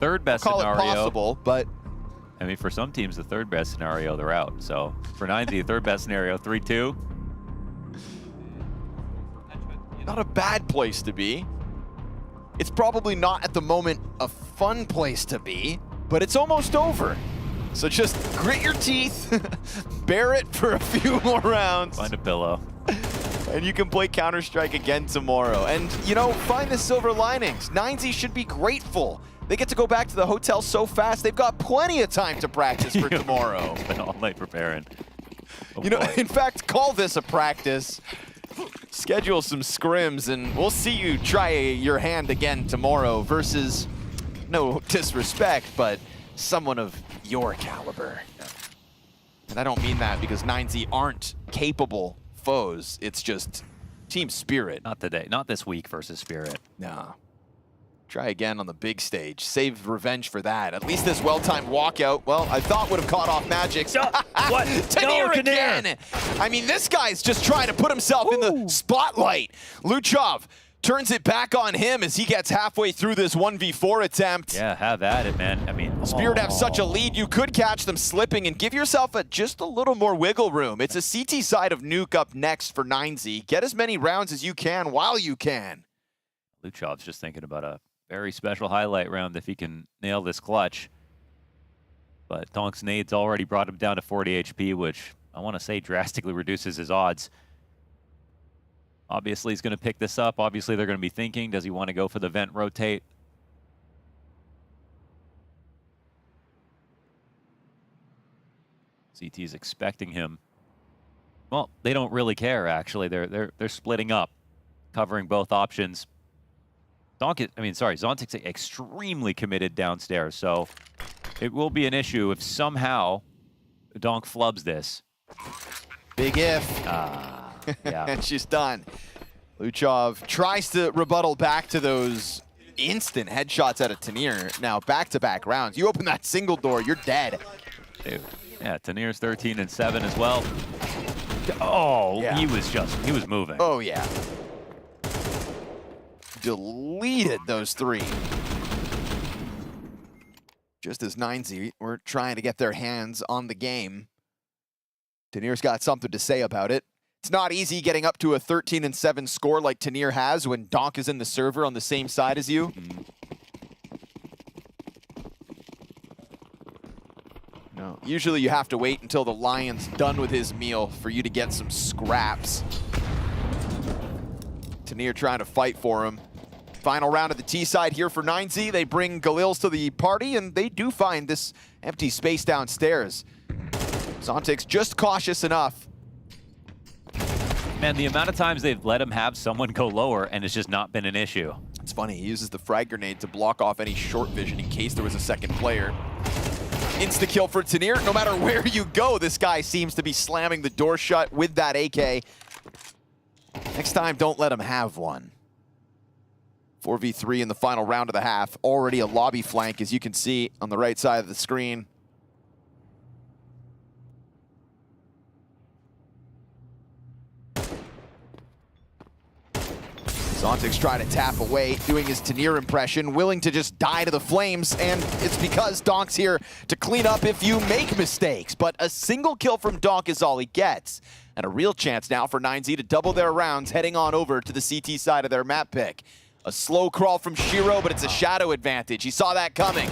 third best call scenario. it possible, but I mean, for some teams, the third best scenario, they're out. So for 9Z, third best scenario, 3-2. not a bad place to be. It's probably not at the moment a fun place to be, but it's almost over. So just grit your teeth, bear it for a few more rounds. Find a pillow. And you can play Counter-Strike again tomorrow. And, you know, find the silver linings. 9Z should be grateful. They get to go back to the hotel so fast, they've got plenty of time to practice for tomorrow. Been all night preparing. Oh, you know, boy. in fact, call this a practice. Schedule some scrims, and we'll see you try your hand again tomorrow versus, no disrespect, but someone of your caliber. And I don't mean that because 9Z aren't capable foes. It's just team spirit. Not today. Not this week versus Spirit. Nah. Try again on the big stage. Save revenge for that. At least this well-timed walkout, well, I thought would have caught off Magic's. What? Tanir No, again! I mean, this guy's just trying to put himself in the spotlight. Luchov turns it back on him as he gets halfway through this 1v4 attempt. Yeah, have at it, man. I mean, Spirit have such a lead, you could catch them slipping and give yourself just a little more wiggle room. It's a CT side of Nuke up next for 9Z. Get as many rounds as you can while you can. Luchov's just thinking about a very special highlight round if he can nail this clutch. But Donk's nades already brought him down to 40 HP, which I want to say drastically reduces his odds. Obviously, he's going to pick this up. Obviously, they're going to be thinking, does he want to go for the vent rotate? CT's expecting him. Well, they don't really care, actually. They're splitting up, covering both options. Zontic's extremely committed downstairs, so it will be an issue if somehow Donk flubs this. Big if. Yeah. And she's done. Luchov tries to rebuttal back to those instant headshots out of Tanir. Now, back-to-back rounds. You open that single door, you're dead. Dude. Yeah, Tanir's 13-7 as well. Oh, yeah. he was moving. Oh, yeah. Deleted those three. Just as 9Z were trying to get their hands on the game. Tanir's got something to say about it. It's not easy getting up to a 13-7 score like Tanir has when Donk is in the server on the same side as you. No, usually you have to wait until the Lion's done with his meal for you to get some scraps. Tanir trying to fight for him. Final round of the T side here for 9Z. They bring Galils to the party, and they do find this empty space downstairs. Zontic's just cautious enough. Man, the amount of times they've let him have someone go lower, and it's just not been an issue. It's funny, he uses the frag grenade to block off any short vision in case there was a second player. Insta-kill for Tanir. No matter where you go, this guy seems to be slamming the door shut with that AK. Next time, don't let him have one. 4v3 in the final round of the half. Already a lobby flank, as you can see on the right side of the screen. Zontic's trying to tap away, doing his Tanir impression, willing to just die to the flames, and it's because Donk's here to clean up if you make mistakes. But a single kill from Donk is all he gets. And a real chance now for 9Z to double their rounds, heading on over to the CT side of their map pick. A slow crawl from Shiro, but it's a shadow advantage. He saw that coming.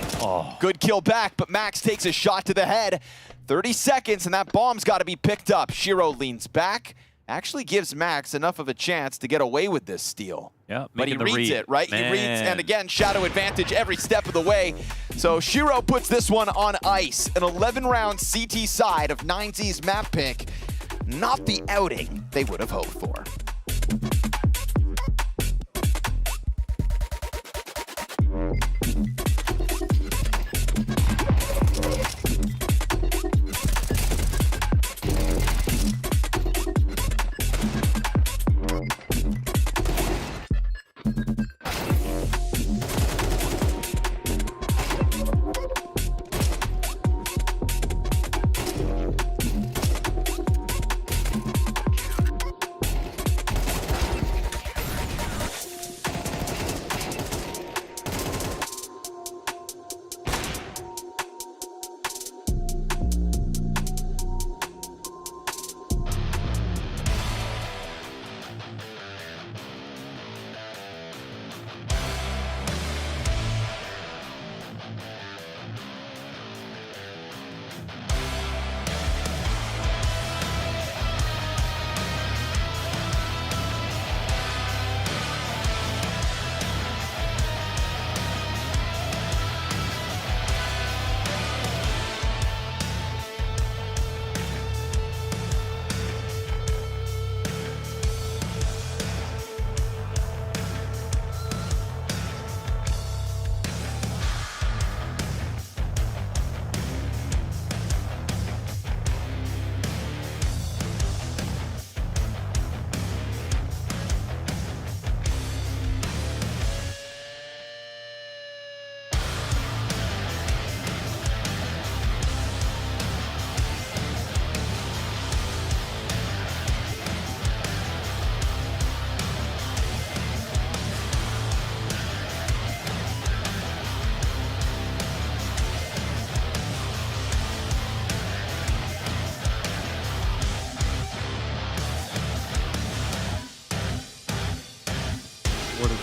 Good kill back, but Max takes a shot to the head. 30 seconds, and that bomb's got to be picked up. Shiro leans back. Actually gives Max enough of a chance to get away with this steal. Yeah, but he reads it, right? Man. He reads, and again, shadow advantage every step of the way. So Shiro puts this one on ice. An 11-round CT side of 9Z's map pick. Not the outing they would have hoped for.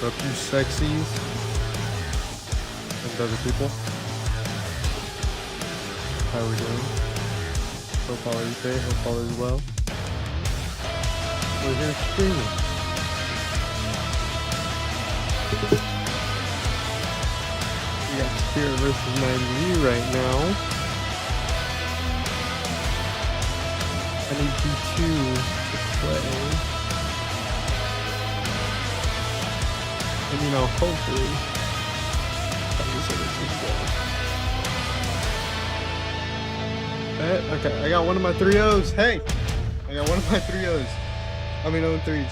What up, you sexies and other people? How are we doing? Hope all is great. Hope all is well. We're here streaming. We got Spirit versus 9Z right now. I need B2 to play. And you know, hopefully, okay, I got one of my 3-0s. Hey! I got one of my 3-0s. I mean, 0-3s.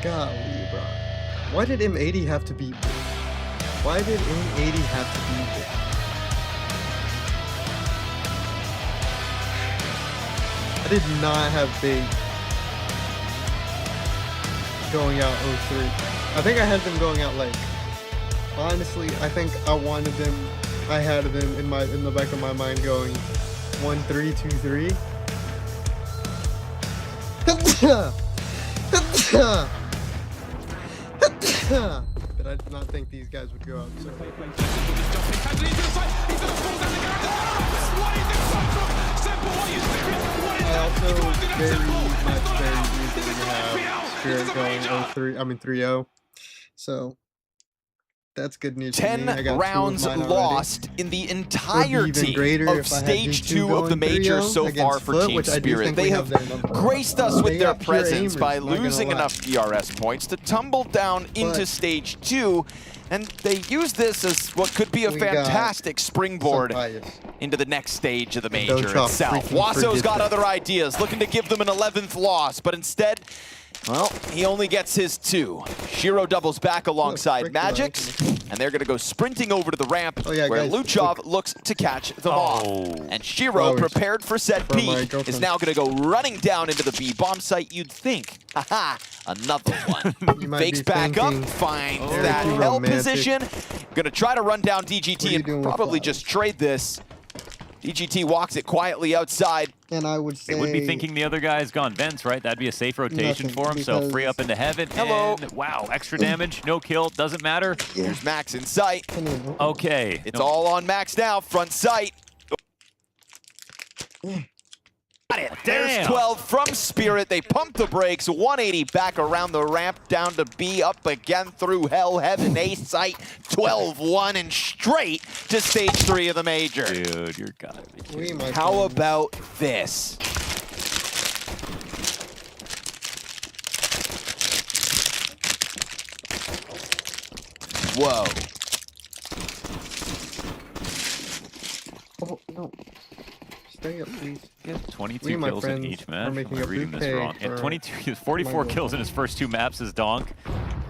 Golly, bro. Why did M80 have to be big? Why did M80 have to be big? I did not have big going out 0-3. I think I had them going out like, honestly, I think I wanted them, I had them in the back of my mind going 1-3, 2-3. But I did not think these guys would go out so I also very easily have Spirit going 0-3, I mean 3-0. So that's good news. 10 rounds lost in the entirety of Stage 2 of the Major so far for Team Spirit. They have graced us with their presence by losing enough DRS points to tumble down into Stage 2, and they use this as what could be a fantastic springboard into the next stage of the Major itself. Waso's got other ideas, looking to give them an 11th loss, but instead, well, he only gets his 2. Shiro doubles back alongside Magix, and they're going to go sprinting over to the ramp where Luchov looks to catch them off. And Shiro, prepared for set B, is now going to go running down into the B bomb site. You'd think, haha, another one. Fakes back up, finds that L position. Going to try to run down DGT and probably just trade this. DGT walks it quietly outside. And I would say... They would be thinking the other guy's gone vents, right? That'd be a safe rotation for him, so free up into heaven. Hello. And, wow, extra damage, no kill, doesn't matter. Here's Max in sight. Okay. It's all on Max now, front sight. There's 12 from Spirit. They pump the brakes, 180 back around the ramp, down to B, up again through hell, heaven, A site, 12-1, and straight to Stage 3 of the Major. Dude, you're gotta be kidding. How about this? Whoa. Oh, no. Stay up, please. He has 22 kills in each match. I'm reading this wrong. He had 44 kills in his first 2 maps as Donk,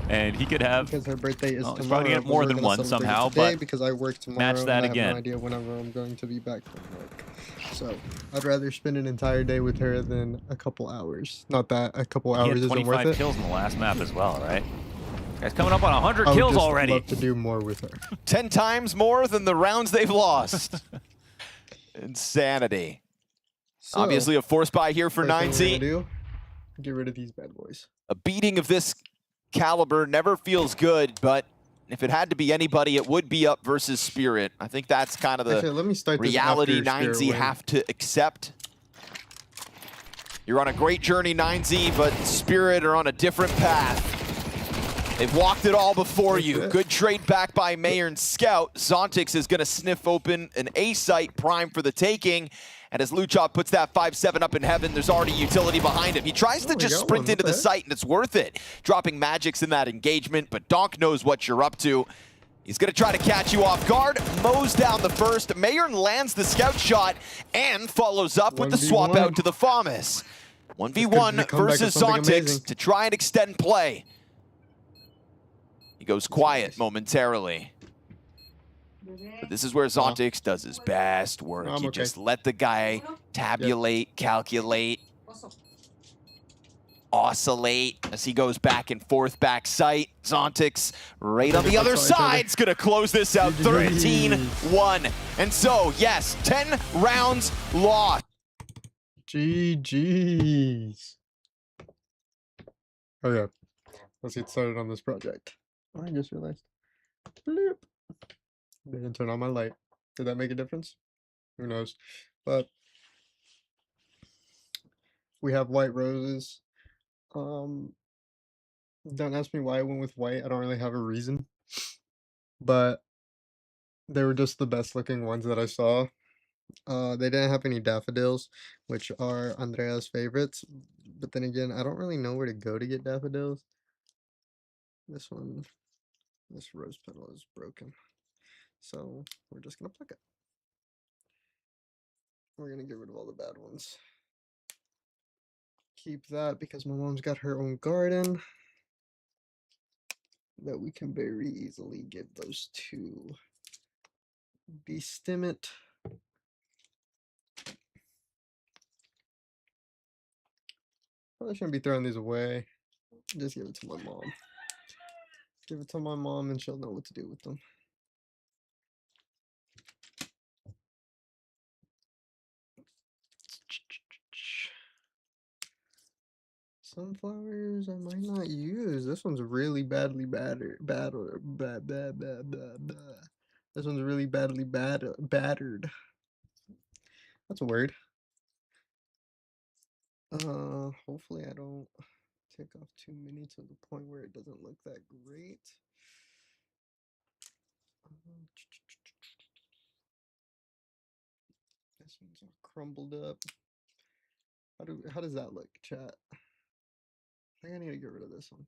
and he could have. Because her birthday is tomorrow. He's probably gonna get more than one somehow, but because I work tomorrow, match that and I again. have no idea whenever I'm going to be back from work. So I'd rather spend an entire day with her than a couple hours. Not that a couple hours isn't worth it. He had 25 kills in the last map as well, right? Guy's coming up on 100 kills already. I would love to do more with her. 10 times more than the rounds they've lost. Insanity. So, obviously a force buy here for 9Z. Get rid of these bad boys. A beating of this caliber never feels good, but if it had to be anybody, it would be up versus Spirit. I think that's kind of the reality 9Z have to accept. You're on a great journey, 9Z, but Spirit are on a different path. They've walked it all before you. Good trade back by Mayor and Scout. Zontix is going to sniff open an A site prime for the taking. And as Luchov puts that 5-7 up in heaven, there's already utility behind him. He tries to just sprint into the site, and it's worth it. Dropping Magix in that engagement, but Donk knows what you're up to. He's going to try to catch you off guard, mows down the first. Mayor lands the scout shot and follows up with the swap out to the FAMAS. 1v1 versus Zontix to try and extend play. He goes quiet momentarily. But this is where Zontix does his best work. You just let the guy tabulate, calculate, oscillate as he goes back and forth back sight. Zontix right on the other side is going to close this out 13-1. And so, yes, 10 rounds lost. GG's. Oh yeah, let's get started on this project. I just realized. Bloop. Didn't turn on my light. Did that make a difference? Who knows? But we have white roses. Um, don't ask me why I went with white. I don't really have a reason, but they were just the best looking ones that I saw. They didn't have any daffodils, which are Andrea's favorites. But then again, I don't really know where to go to get daffodils. This one, this rose petal is broken. So we're just gonna pluck it. We're gonna get rid of all the bad ones. Keep that because my mom's got her own garden that we can very easily give those to. Destem it. Probably shouldn't be throwing these away. Just give it to my mom. Give it to my mom and she'll know what to do with them. Sunflowers I might not use. This one's really badly battered. This one's really badly battered. That's a word. Hopefully I don't take off too many to the point where it doesn't look that great. This one's all crumbled up. How does that look, chat? I think I need to get rid of this one.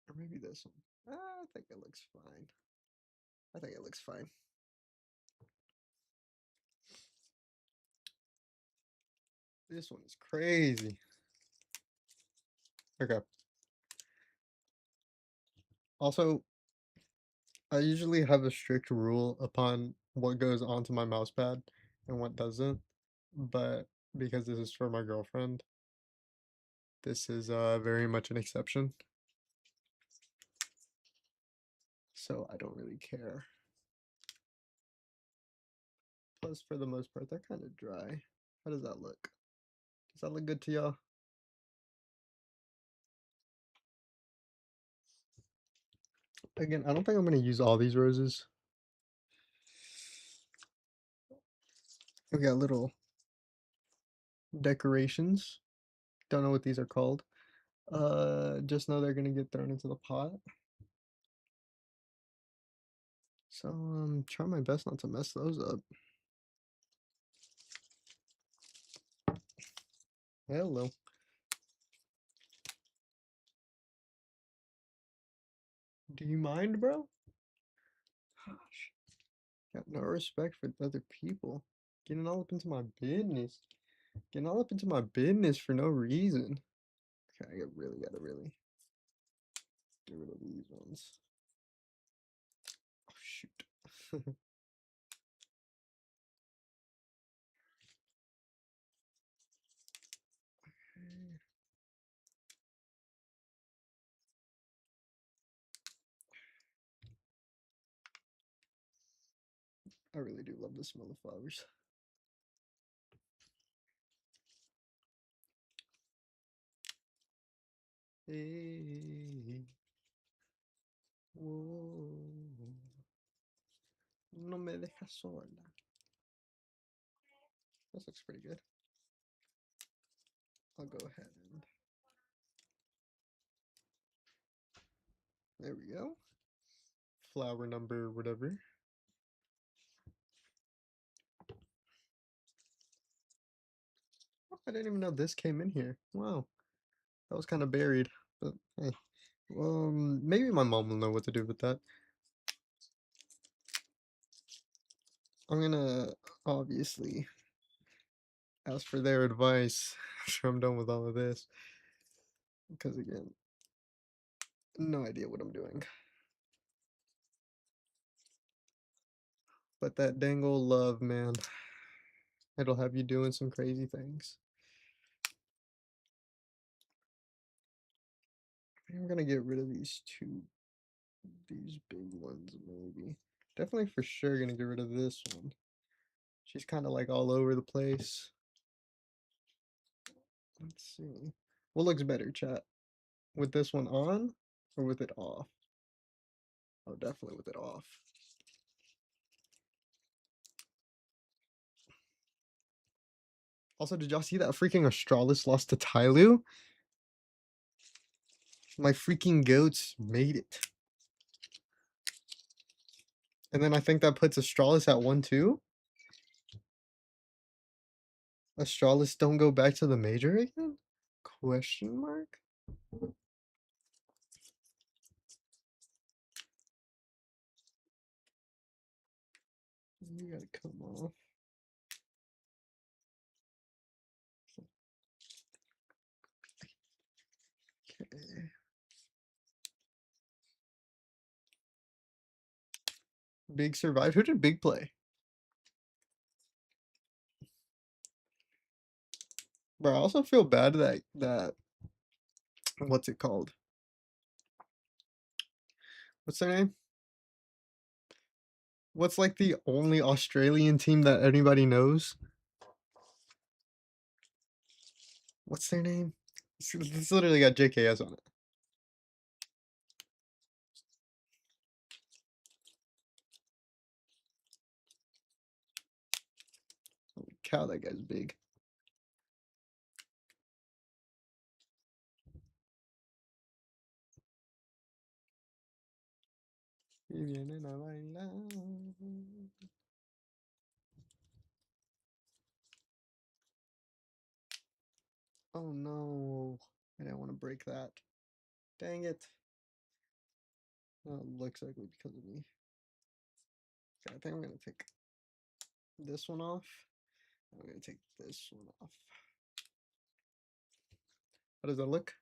Or maybe this one. I think it looks fine. I think it looks fine. This one is crazy. Okay. Also, I usually have a strict rule upon what goes onto my mouse pad and what doesn't, but because this is for my girlfriend, this is very much an exception. So I don't really care. Plus, for the most part, they're kind of dry. How does that look? Does that look good to y'all? Again, I don't think I'm going to use all these roses. We got little decorations. Don't know what these are called. Just know they're going to get thrown into the pot. So I'm trying my best not to mess those up. Hello. Do you mind, bro? Gosh. Got no respect for other people. Getting all up into my business. Getting all up into my business for no reason. Okay, I really gotta get rid of these ones. Oh shoot. I really do love the smell of flowers. Hey. Whoa. No me dejas sola. This looks pretty good. I'll go ahead and there we go. Flower number whatever. I didn't even know this came in here. Wow. That was kind of buried. But hey. Maybe my mom will know what to do with that. I'm gonna obviously ask for their advice after I'm done with all of this. Because again, no idea what I'm doing. But that dang old love, man. It'll have you doing some crazy things. I'm gonna get rid of these big ones maybe. Definitely for sure gonna get rid of this one. She's kind of like all over the place. Let's see. What looks better, chat? With this one on Or with it off? Oh, definitely with it off. Also, did y'all see that freaking Astralis lost to Tyloo? My freaking goats made it. And then I think that puts Astralis at 1-2. Astralis don't go back to the major again? Question mark? You gotta come off. Okay. Big survive. Who did Big play? Bro, I also feel bad that what's it called? What's their name? What's like the only Australian team that anybody knows? What's their name? It's literally got JKS on it. Holy cow, that guy's big. Y vienen a bailar. Oh no, I didn't want to break that. Dang it. Well, it looks ugly because of me. Okay, I think I'm gonna take this one off. I'm gonna take this one off. How does that look?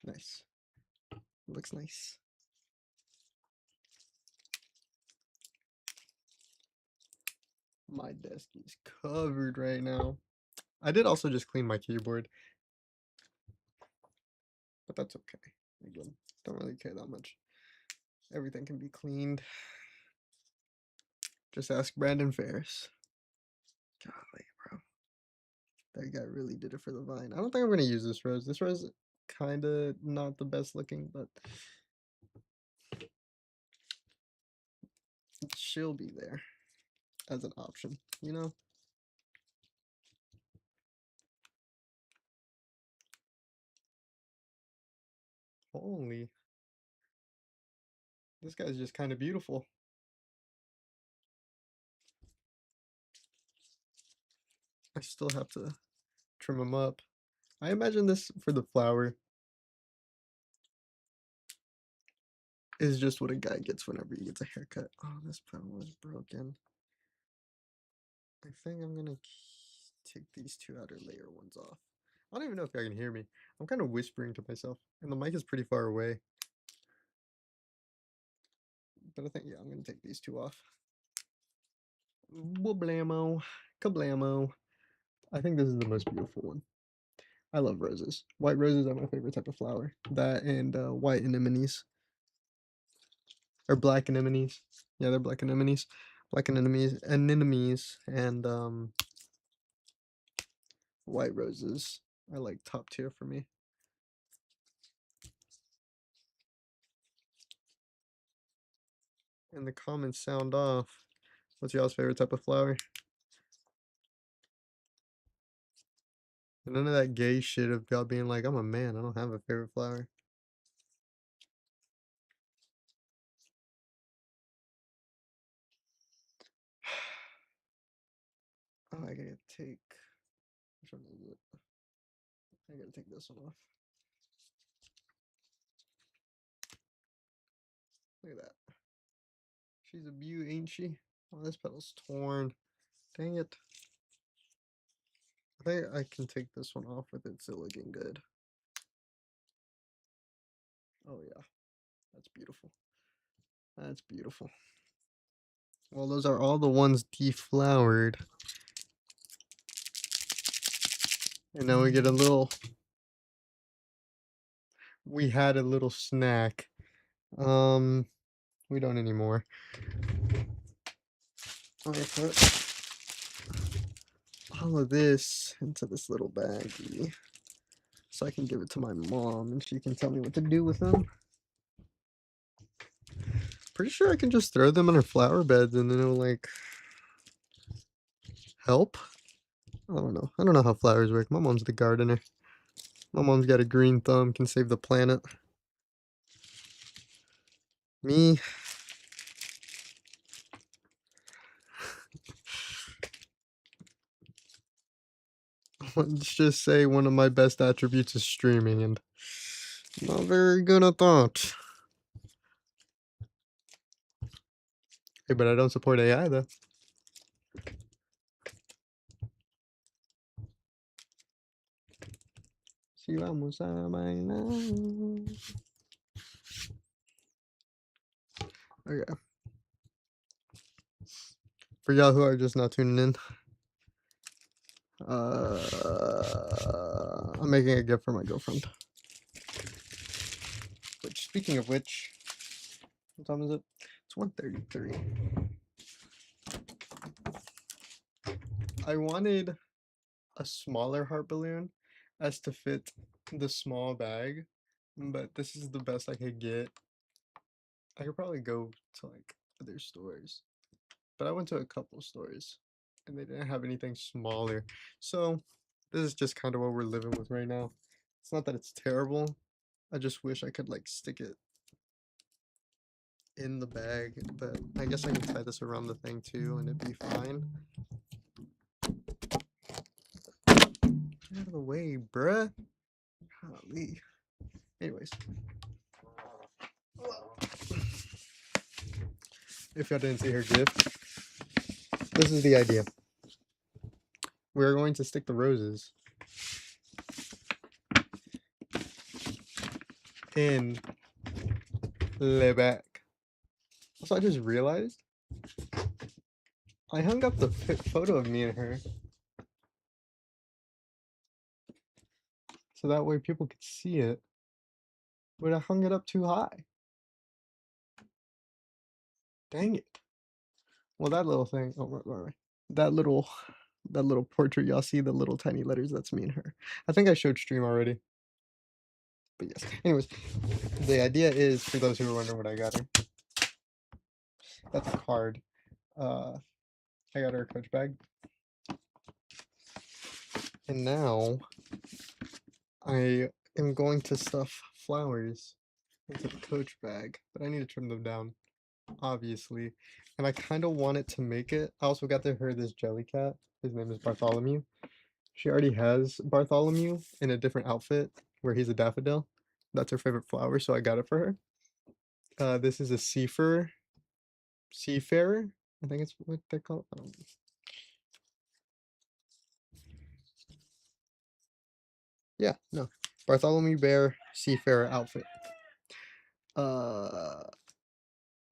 Nice. Looks nice. My desk is covered right now. I did also just clean my keyboard, but that's okay. Again, don't really care that much. Everything can be cleaned. Just ask Brandon Ferris. Golly, bro. That guy really did it for the vine. I don't think I'm gonna use this rose. This rose kind of not the best looking, but she'll be there as an option, you know? Holy. This guy's just kind of beautiful. I still have to trim him up. I imagine this for the flower is just what a guy gets whenever he gets a haircut. Oh, this panel is broken. I think I'm gonna take these two outer layer ones off. I don't even know if y'all can hear me. I'm kind of whispering to myself, and the mic is pretty far away. But I think, yeah, I'm gonna take these two off. Wablamo, kablamo. I think this is the most beautiful one. I love roses. White roses are my favorite type of flower. That and white anemones. Or black anemones. Yeah, they're black anemones. Black anemones and white roses are like top tier for me. And the comments sound off. What's y'all's favorite type of flower? And none of that gay shit of y'all being like, I'm a man, I don't have a favorite flower. Oh, I gotta take, which one is it? I gotta take this one off. Look at that. She's a beaut, ain't she? Oh, this petal's torn. Dang it. I think I can take this one off with it still looking good. Oh yeah, that's beautiful. That's beautiful. Well, those are all the ones deflowered. And now we get a little, we had a little snack. We don't anymore. I'm gonna put all of this into this little baggie. so I can give it to my mom and she can tell me what to do with them. Pretty sure I can just throw them in her flower beds and then it'll like help. I don't know. I don't know how flowers work. My mom's the gardener. My mom's got a green thumb, can save the planet. Me, let's just say one of my best attributes is streaming, and I'm not very good at that. Hey, but I don't support AI though. Si vamos a bailar. Okay. For y'all who are just now tuning in, I'm making a gift for my girlfriend. Which, speaking of which, what time is it? It's 1:33. I wanted a smaller heart balloon as to fit the small bag, but this is the best I could get. I could probably go to like other stores, but I went to a couple stores and they didn't have anything smaller. So this is just kind of what we're living with right now. It's not that it's terrible. I just wish I could like stick it in the bag, but I guess I can tie this around the thing too and it'd be fine. Get out of the way, bruh. Golly. Anyways. If y'all didn't see her gift, this is the idea. We're going to stick the roses in the back. So I just realized I hung up the photo of me and her so that way people could see it, but I hung it up too high. Dang it. Well, that little thing, oh, right. That little portrait y'all see, the little tiny letters, that's me and her. I think I showed stream already. But yes. Anyways, the idea is, for those who are wondering what I got her, that's a card. I got her a Coach bag. And now I am going to stuff flowers into the Coach bag, but I need to trim them down, obviously. And I kind of want it to make it. I also got to her this jelly cat. His name is Bartholomew. She already has Bartholomew in a different outfit where he's a daffodil. That's her favorite flower, so I got it for her. This is a seafarer. I think it's what they're called. Yeah, no. Bartholomew Bear Seafarer outfit.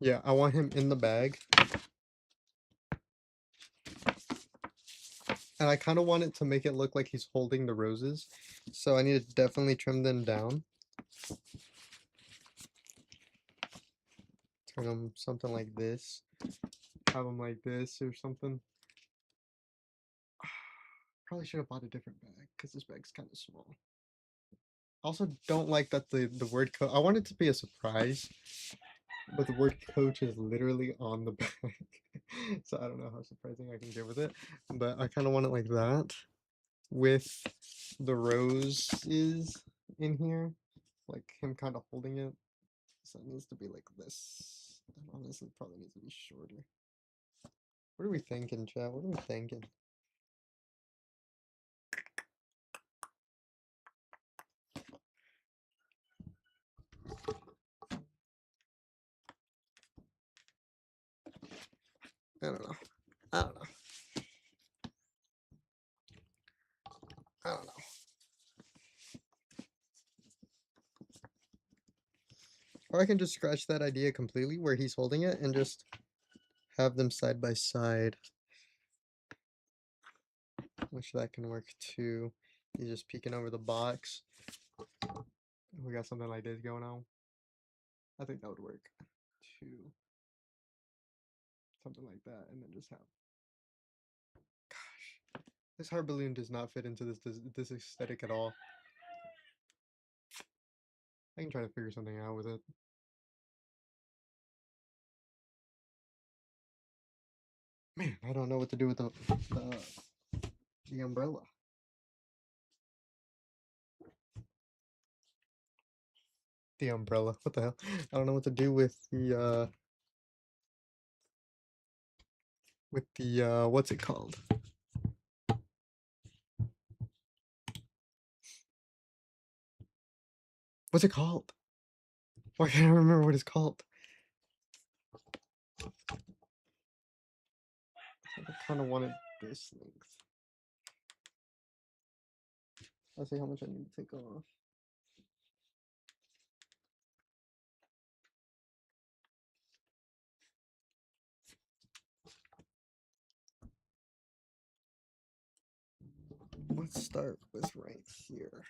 Yeah, I want him in the bag. And I kind of want it to make it look like he's holding the roses. So I need to definitely trim them down. Turn them something like this. Have them like this or something. Probably should have bought a different bag because this bag's kind of small. Also don't like that the word coach. I want it to be a surprise, but the word coach is literally on the bag. So I don't know how surprising I can get with it, but I kind of want it like that with the roses in here, like him kind of holding it. So it needs to be like this. And honestly, probably needs to be shorter. What are we thinking, chat? What are we thinking? I don't know. I don't know. I don't know. Or I can just scratch that idea completely where he's holding it and just have them side by side. Which that can work too. He's just peeking over the box. We got something like this going on. I think that would work too. Something like that, and then just have. Gosh, this heart balloon does not fit into this aesthetic at all. I can try to figure something out with it. Man, I don't know what to do with the umbrella. The umbrella. What the hell? I don't know what to do with the what's it called? What's it called? Why can't I remember what it's called? I kind of wanted this length. Let's see how much I need to take off. Let's start with right here.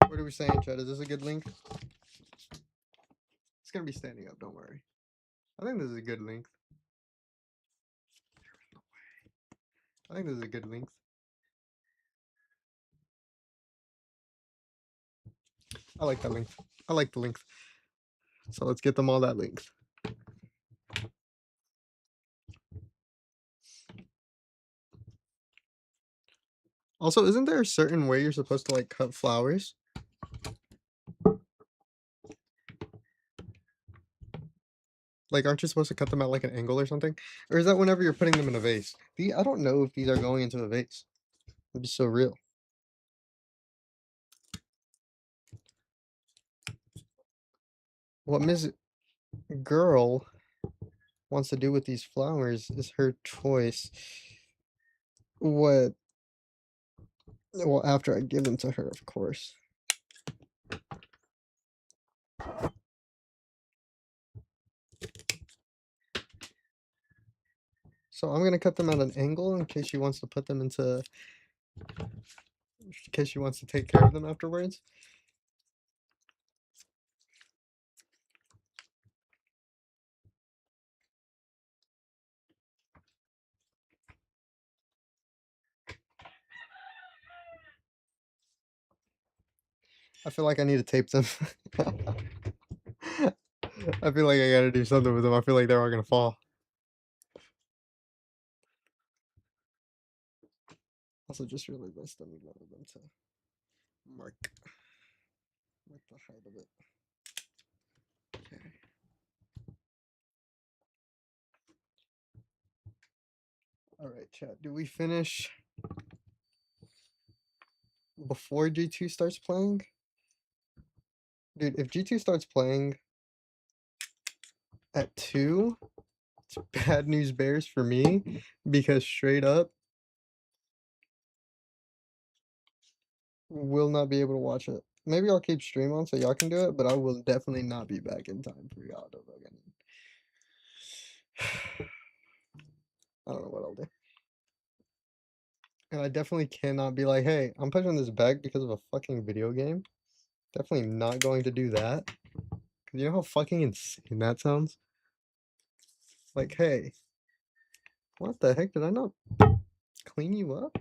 What are we saying, Chad? Is this a good length? It's gonna be standing up, don't worry. I think this is a good length. I think this is a good length. I like that length. I like the length. So let's get them all that length. Also, isn't there a certain way you're supposed to like cut flowers? Like, aren't you supposed to cut them at like an angle or something? Or is that whenever you're putting them in a vase? I don't know if these are going into a vase. It'd be so real. What Miss Girl wants to do with these flowers is her choice. What? Well, after I give them to her, of course. So I'm gonna cut them at an angle in case she wants to put them into, in case she wants to take care of them afterwards. I feel like I need to tape them. I feel like I gotta do something with them. I feel like they're all gonna fall. Also, just realized I still need one of them to mark the height of it. Okay. All right, chat. Do we finish before G2 starts playing? Dude, if G2 starts playing at 2, it's bad news bears for me because straight up will not be able to watch it. Maybe I'll keep stream on so y'all can do it, but I will definitely not be back in time for y'all to fucking. I don't know what I'll do. And I definitely cannot be like, hey, I'm pushing this back because of a fucking video game. Definitely not going to do that. Cause you know how fucking insane that sounds? Like, hey, what the heck? Did I not clean you up?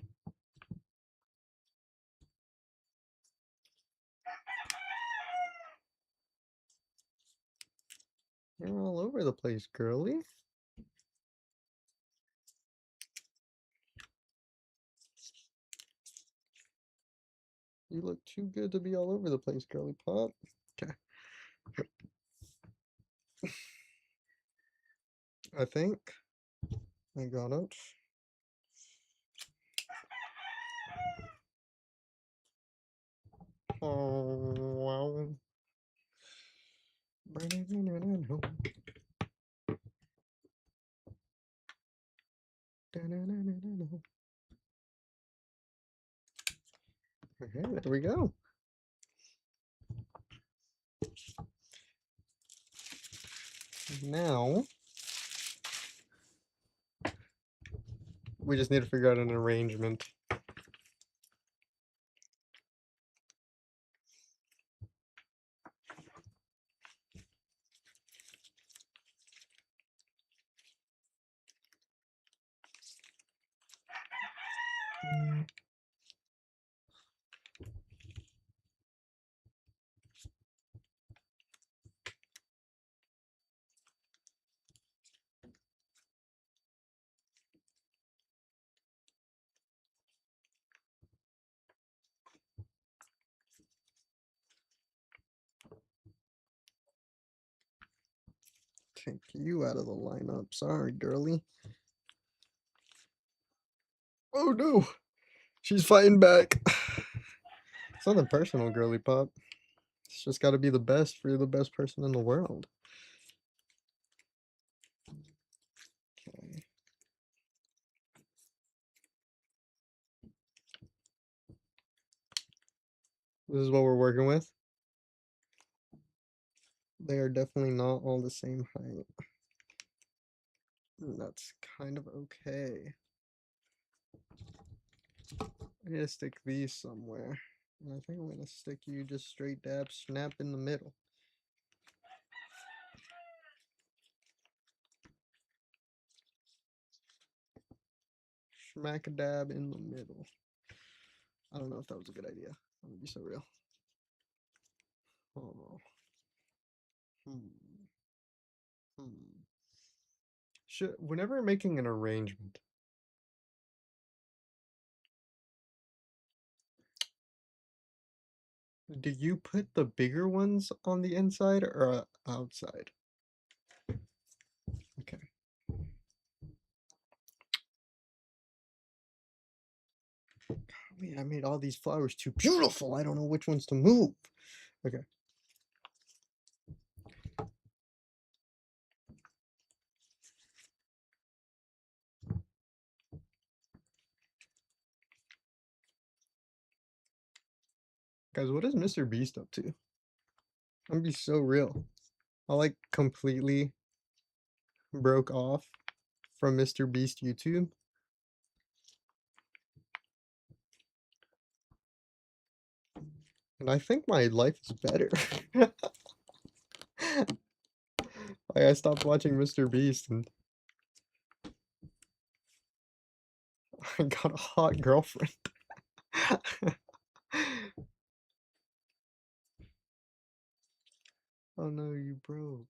You're all over the place, girly. You look too good to be all over the place, girly pop. Okay. I think I got it. Oh, wow. Okay, there we go. Now we just need to figure out an arrangement. Take you out of the lineup. Sorry, girly. Oh no, she's fighting back. It's nothing personal, girly pop. It's just got to be the best for the best person in the world. Okay. This is what we're working with. They are definitely not all the same height. And that's kind of okay. I need to stick these somewhere. And I think I'm going to stick you just straight dab snap in the middle. Smack a dab in the middle. I don't know if that was a good idea. I'm gonna be so real. Oh. Whenever making an arrangement, do you put the bigger ones on the inside or outside? Okay. I made all these flowers too beautiful. I don't know which ones to move. Okay. Guys, what is Mr. Beast up to? I'm gonna be so real. I like completely broke off from Mr. Beast YouTube. And I think my life is better. Like I stopped watching Mr. Beast and I got a hot girlfriend. Oh no, you broke.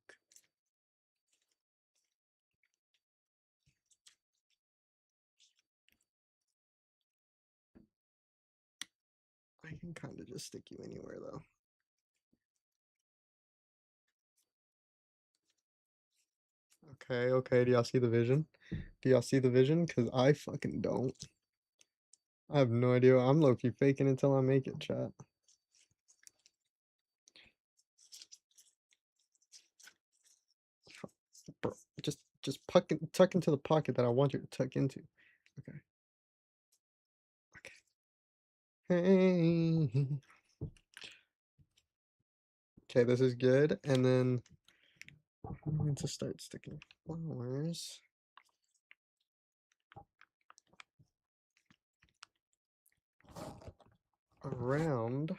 I can kind of just stick you anywhere though. Okay, okay. Do y'all see the vision? Do y'all see the vision? Because I fucking don't. I have no idea. I'm low-key faking until I make it, chat. Bro, just tuck into the pocket that I want you to tuck into. Okay. Okay. Hey. Okay, this is good. And then I'm going to start sticking flowers around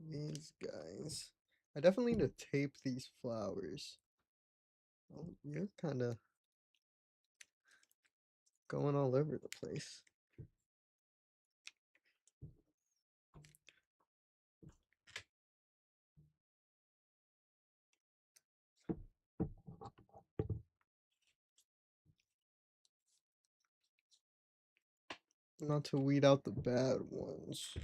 these guys. I definitely need to tape these flowers. Oh, you're kind of going all over the place. Not to weed out the bad ones.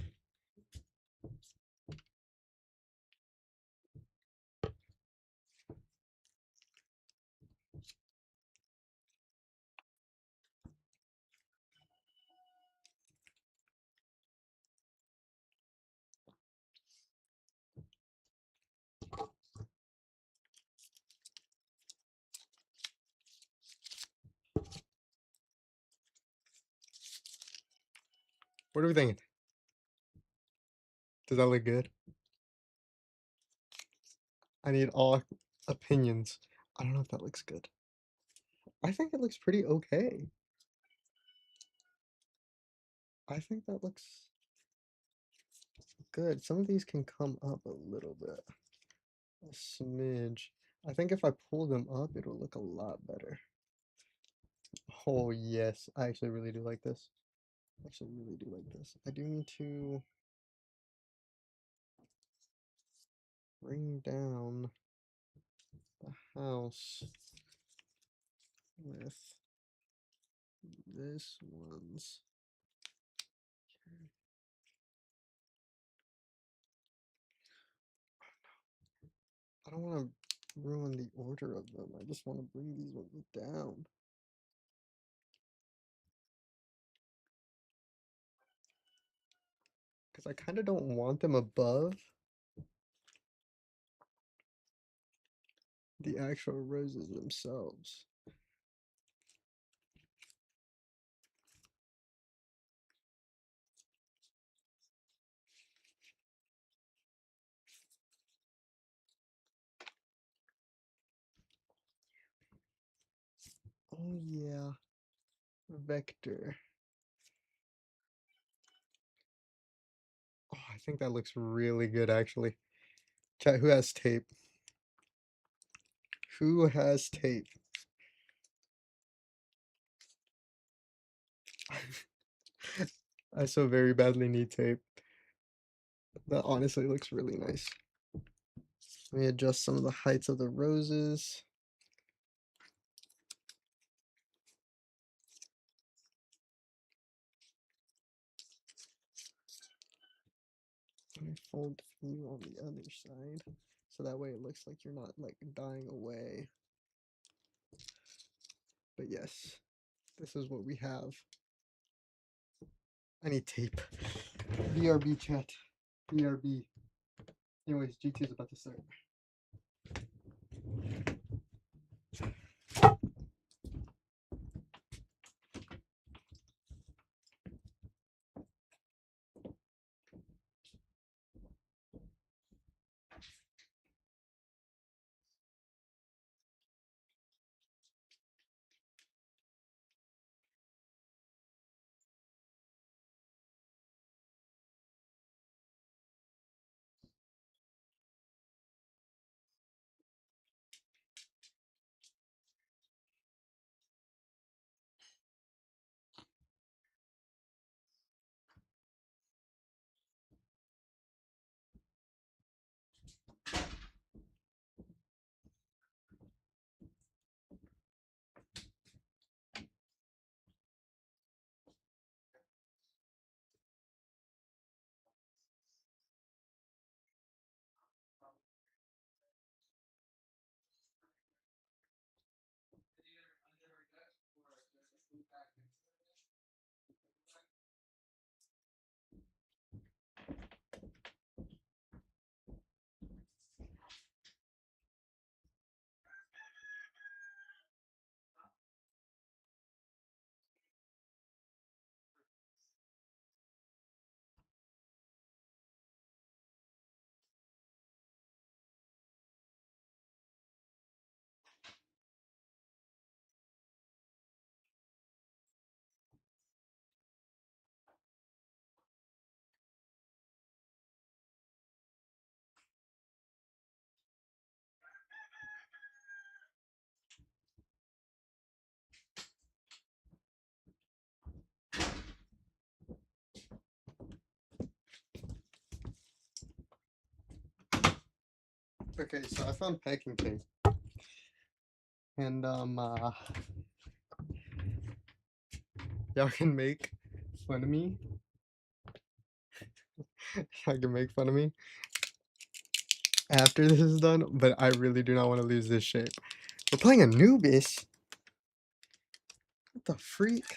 What are we thinking? Does that look good? I need all opinions. I don't know if that looks good. I think it looks pretty okay. I think that looks good. Some of these can come up a little bit. A smidge. I think if I pull them up, it'll look a lot better. Oh, yes. I actually really do like this. I actually really do like this. I do need to bring down the house with this one's. I don't want to ruin the order of them. I just want to bring these ones down. Because I kind of don't want them above the actual roses themselves. Oh yeah, vector. Oh, I think that looks really good actually. Chat, who has tape? Who has tape? I so very badly need tape. That honestly looks really nice. Let me adjust some of the heights of the roses. Let me fold you on the other side. So that way it looks like you're not like dying away. But yes, this is what we have. I need tape. BRB chat. BRB. Anyways, GT is about to start. Okay, so I found packing tape. And y'all can make fun of me. Y'all can make fun of me after this is done, but I really do not want to lose this shape. We're playing Anubis. What the freak?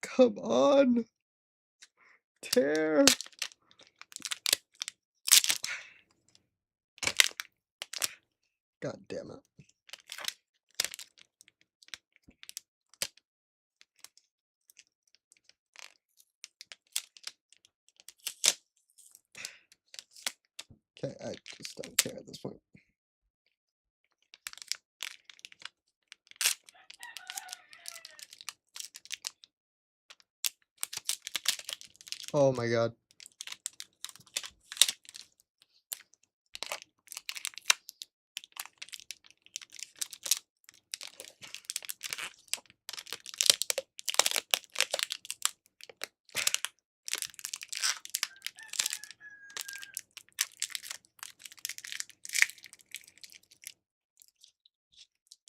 Come on. Tear. God damn it. Okay, I just don't care at this point. Oh my god.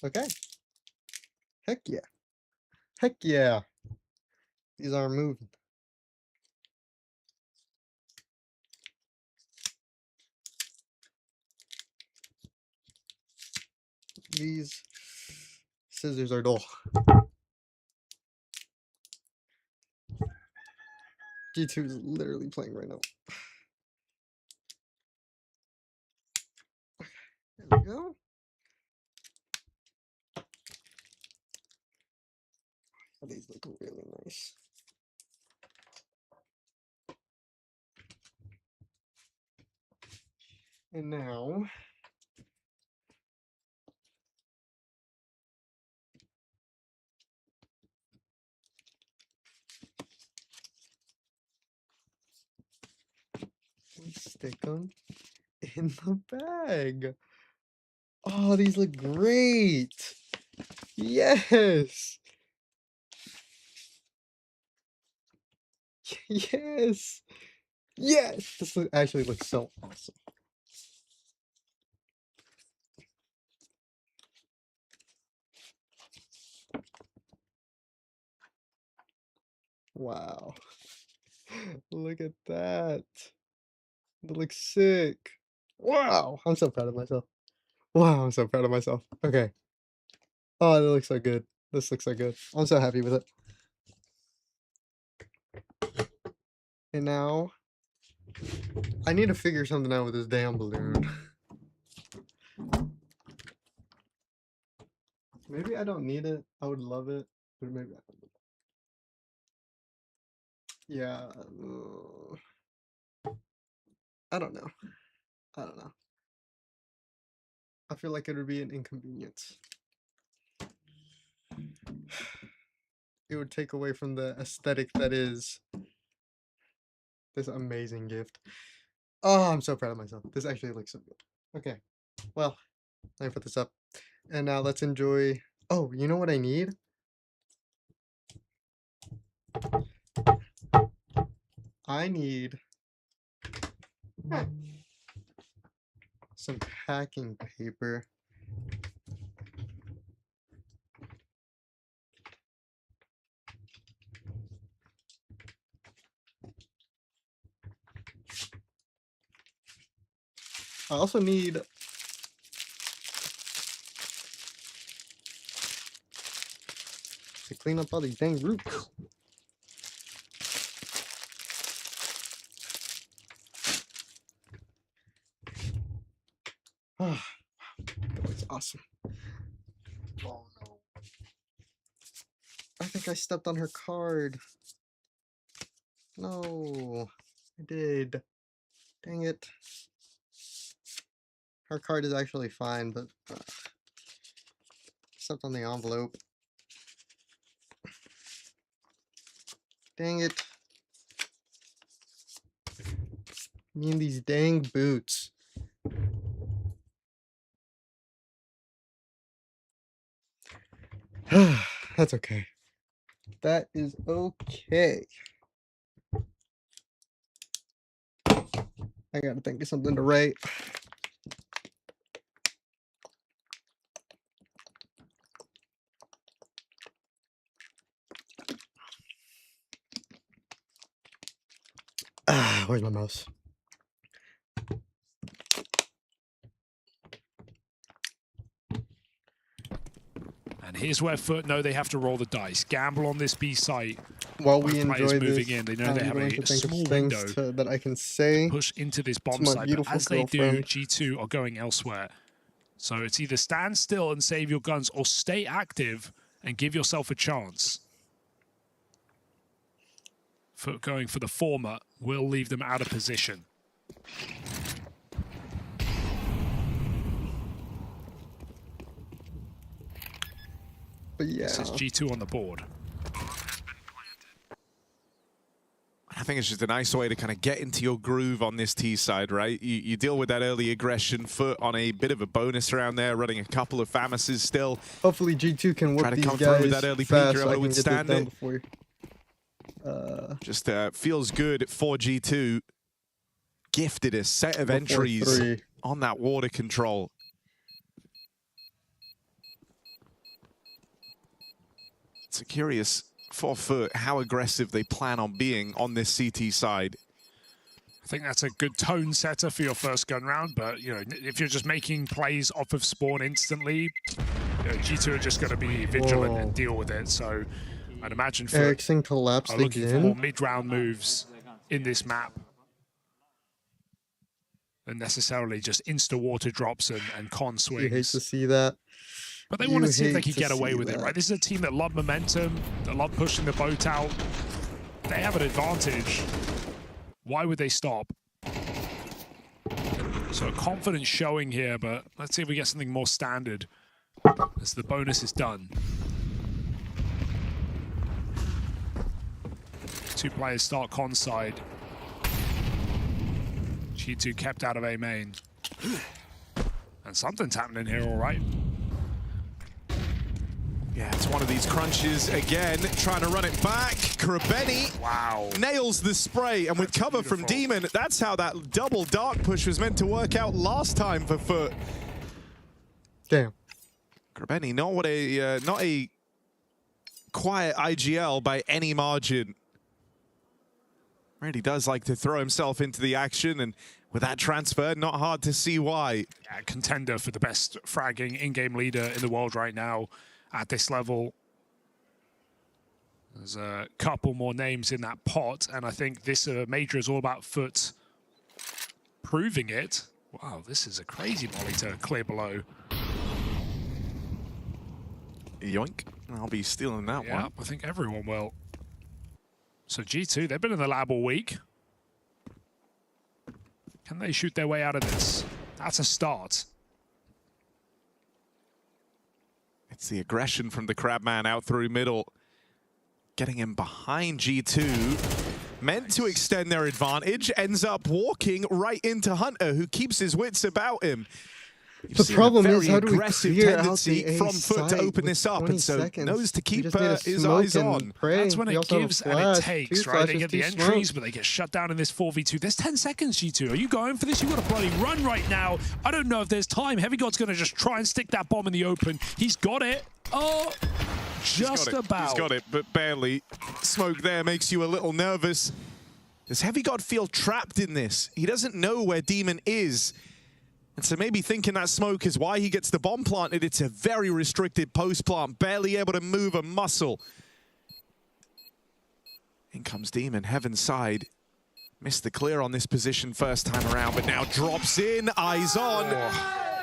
Okay. Heck yeah. Heck yeah. These aren't moving. These scissors are dull. G2 is literally playing right now. There we go. Oh, these look really nice. And now we stick them in the bag. Oh, these look great. Yes. Yes. Yes. This actually looks so awesome. Wow. Look at that. That looks sick. Wow. I'm so proud of myself. Wow, I'm so proud of myself. Okay. Oh, that looks so good. This looks so good. I'm so happy with it. And now I need to figure something out with this damn balloon. Maybe I don't need it. I would love it, but maybe I don't. Yeah. I don't know. I don't know. I feel like it would be an inconvenience. It would take away from the aesthetic that is this amazing gift. Oh, I'm so proud of myself. This actually looks so good. Okay. Well, let me put this up. And now let's enjoy. Oh, you know what I need? I need some packing paper. I also need to clean up all these dang roots. Ah, that looks awesome. Oh no. I think I stepped on her card. No, I did. Dang it. Her card is actually fine, but stepped on the envelope. Dang it. Me and these dang boots. That's okay. That is okay. I gotta think of something to write. Where's my mouse? And here's where FUT know they have to roll the dice. Gamble on this B site. While we enjoy moving this, in, they know I'm they have going to a think small of window things that I can say. Push into this bomb my site, but beautiful as they do, girlfriend. G2 are going elsewhere. So it's either stand still and save your guns or stay active and give yourself a chance. FUT going for the former will leave them out of position. But yeah. This is G2 on the board. I think it's just a nice way to kind of get into your groove on this T side, right? You deal with that early aggression, FUT on a bit of a bonus around there, running a couple of Famases still. Hopefully G2 can Try work to these come guys through with that early fast peek, you're so I able can to get this withstand done it. before. Just feels good for G2. Gifted a set of Before entries 3. on that water control. So curious for FUT how aggressive they plan on being on this CT side. I think that's a good tone setter for your first gun round, but you know, if you're just making plays off of spawn instantly, you know, G2 are just going to be vigilant and deal with it. So I'd imagine FUT Ericsson collapsed are looking for again. more mid-round moves in this map than necessarily just insta-water drops and con swings. You hate to see that. But they want to see if they hate can to get away see with it, that. right? This is a team that love momentum, that love pushing the boat out. They have an advantage. Why would they stop? So a confidence showing here, but let's see if we get something more standard as the bonus is done. 2 players start con side. G2 kept out of A main. And something's happening here, all right. Yeah, it's one of these crunches again, trying to run it back. Krabeni Wow. nails the spray, and with cover from beautiful. Demon, that's how that double dark push was meant to work out last time for FUT. Damn. Krabeni, not a quiet IGL by any margin. Really does like to throw himself into the action, and with that transfer, not hard to see why. Yeah, contender for the best fragging in-game leader in the world right now at this level. There's a couple more names in that pot, and I think this major is all about FUT proving it. Wow, this is a crazy molly to clear below. Yoink. I'll be stealing that Yeah, one. I think everyone will. So G2, they've been in the lab all week. Can they shoot their way out of this? That's a start. It's the aggression from the Crabman out through middle. Getting him behind G2. Meant to extend their advantage. Ends up walking right into Hunter, who keeps his wits about him. You've The seen problem a is, very how do we aggressive clear out tendency the A from FUT to side open with this up, 20 and so seconds? knows to We keep just need to his smoke eyes and on. pray. That's when We it also have a gives and it flash, takes, 2 right? They flashes, get the 2 entries, smoke. but they get shut down in this 4v2. There's 10 seconds, G2. Are you going for this? You've got a bloody run right now. I don't know if there's time. Heavy God's going to just try and stick that bomb in the open. He's got it. Oh, just about. He's got it, but barely. Smoke there makes you a little nervous. Does Heavy God feel trapped in this? He doesn't know where Demon is. And so maybe thinking that smoke is why he gets the bomb planted. It's a very restricted post plant, barely able to move a muscle. In comes Demon, Heaven's side. Missed the clear on this position first time around, but now drops in, eyes on.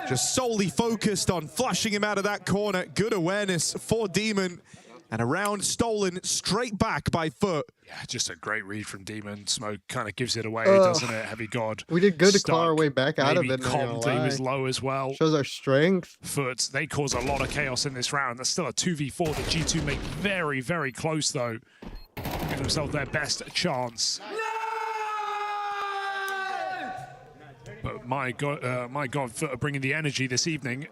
Just solely focused on flushing him out of that corner. Good awareness for Demon. And a round stolen straight back by FUT. Yeah, just a great read from Demon. Smoke kind of gives it away, doesn't it? Heavy God. We did good to claw our Stuck. way back out of Maybe it. not gonna Comte was lie. low as well. Shows our strength. FUT, they cause a lot of chaos in this round. That's still a 2v4 that G2 make very, very close, though. Giving themselves their best chance. But my God, FUT are bringing the energy this evening.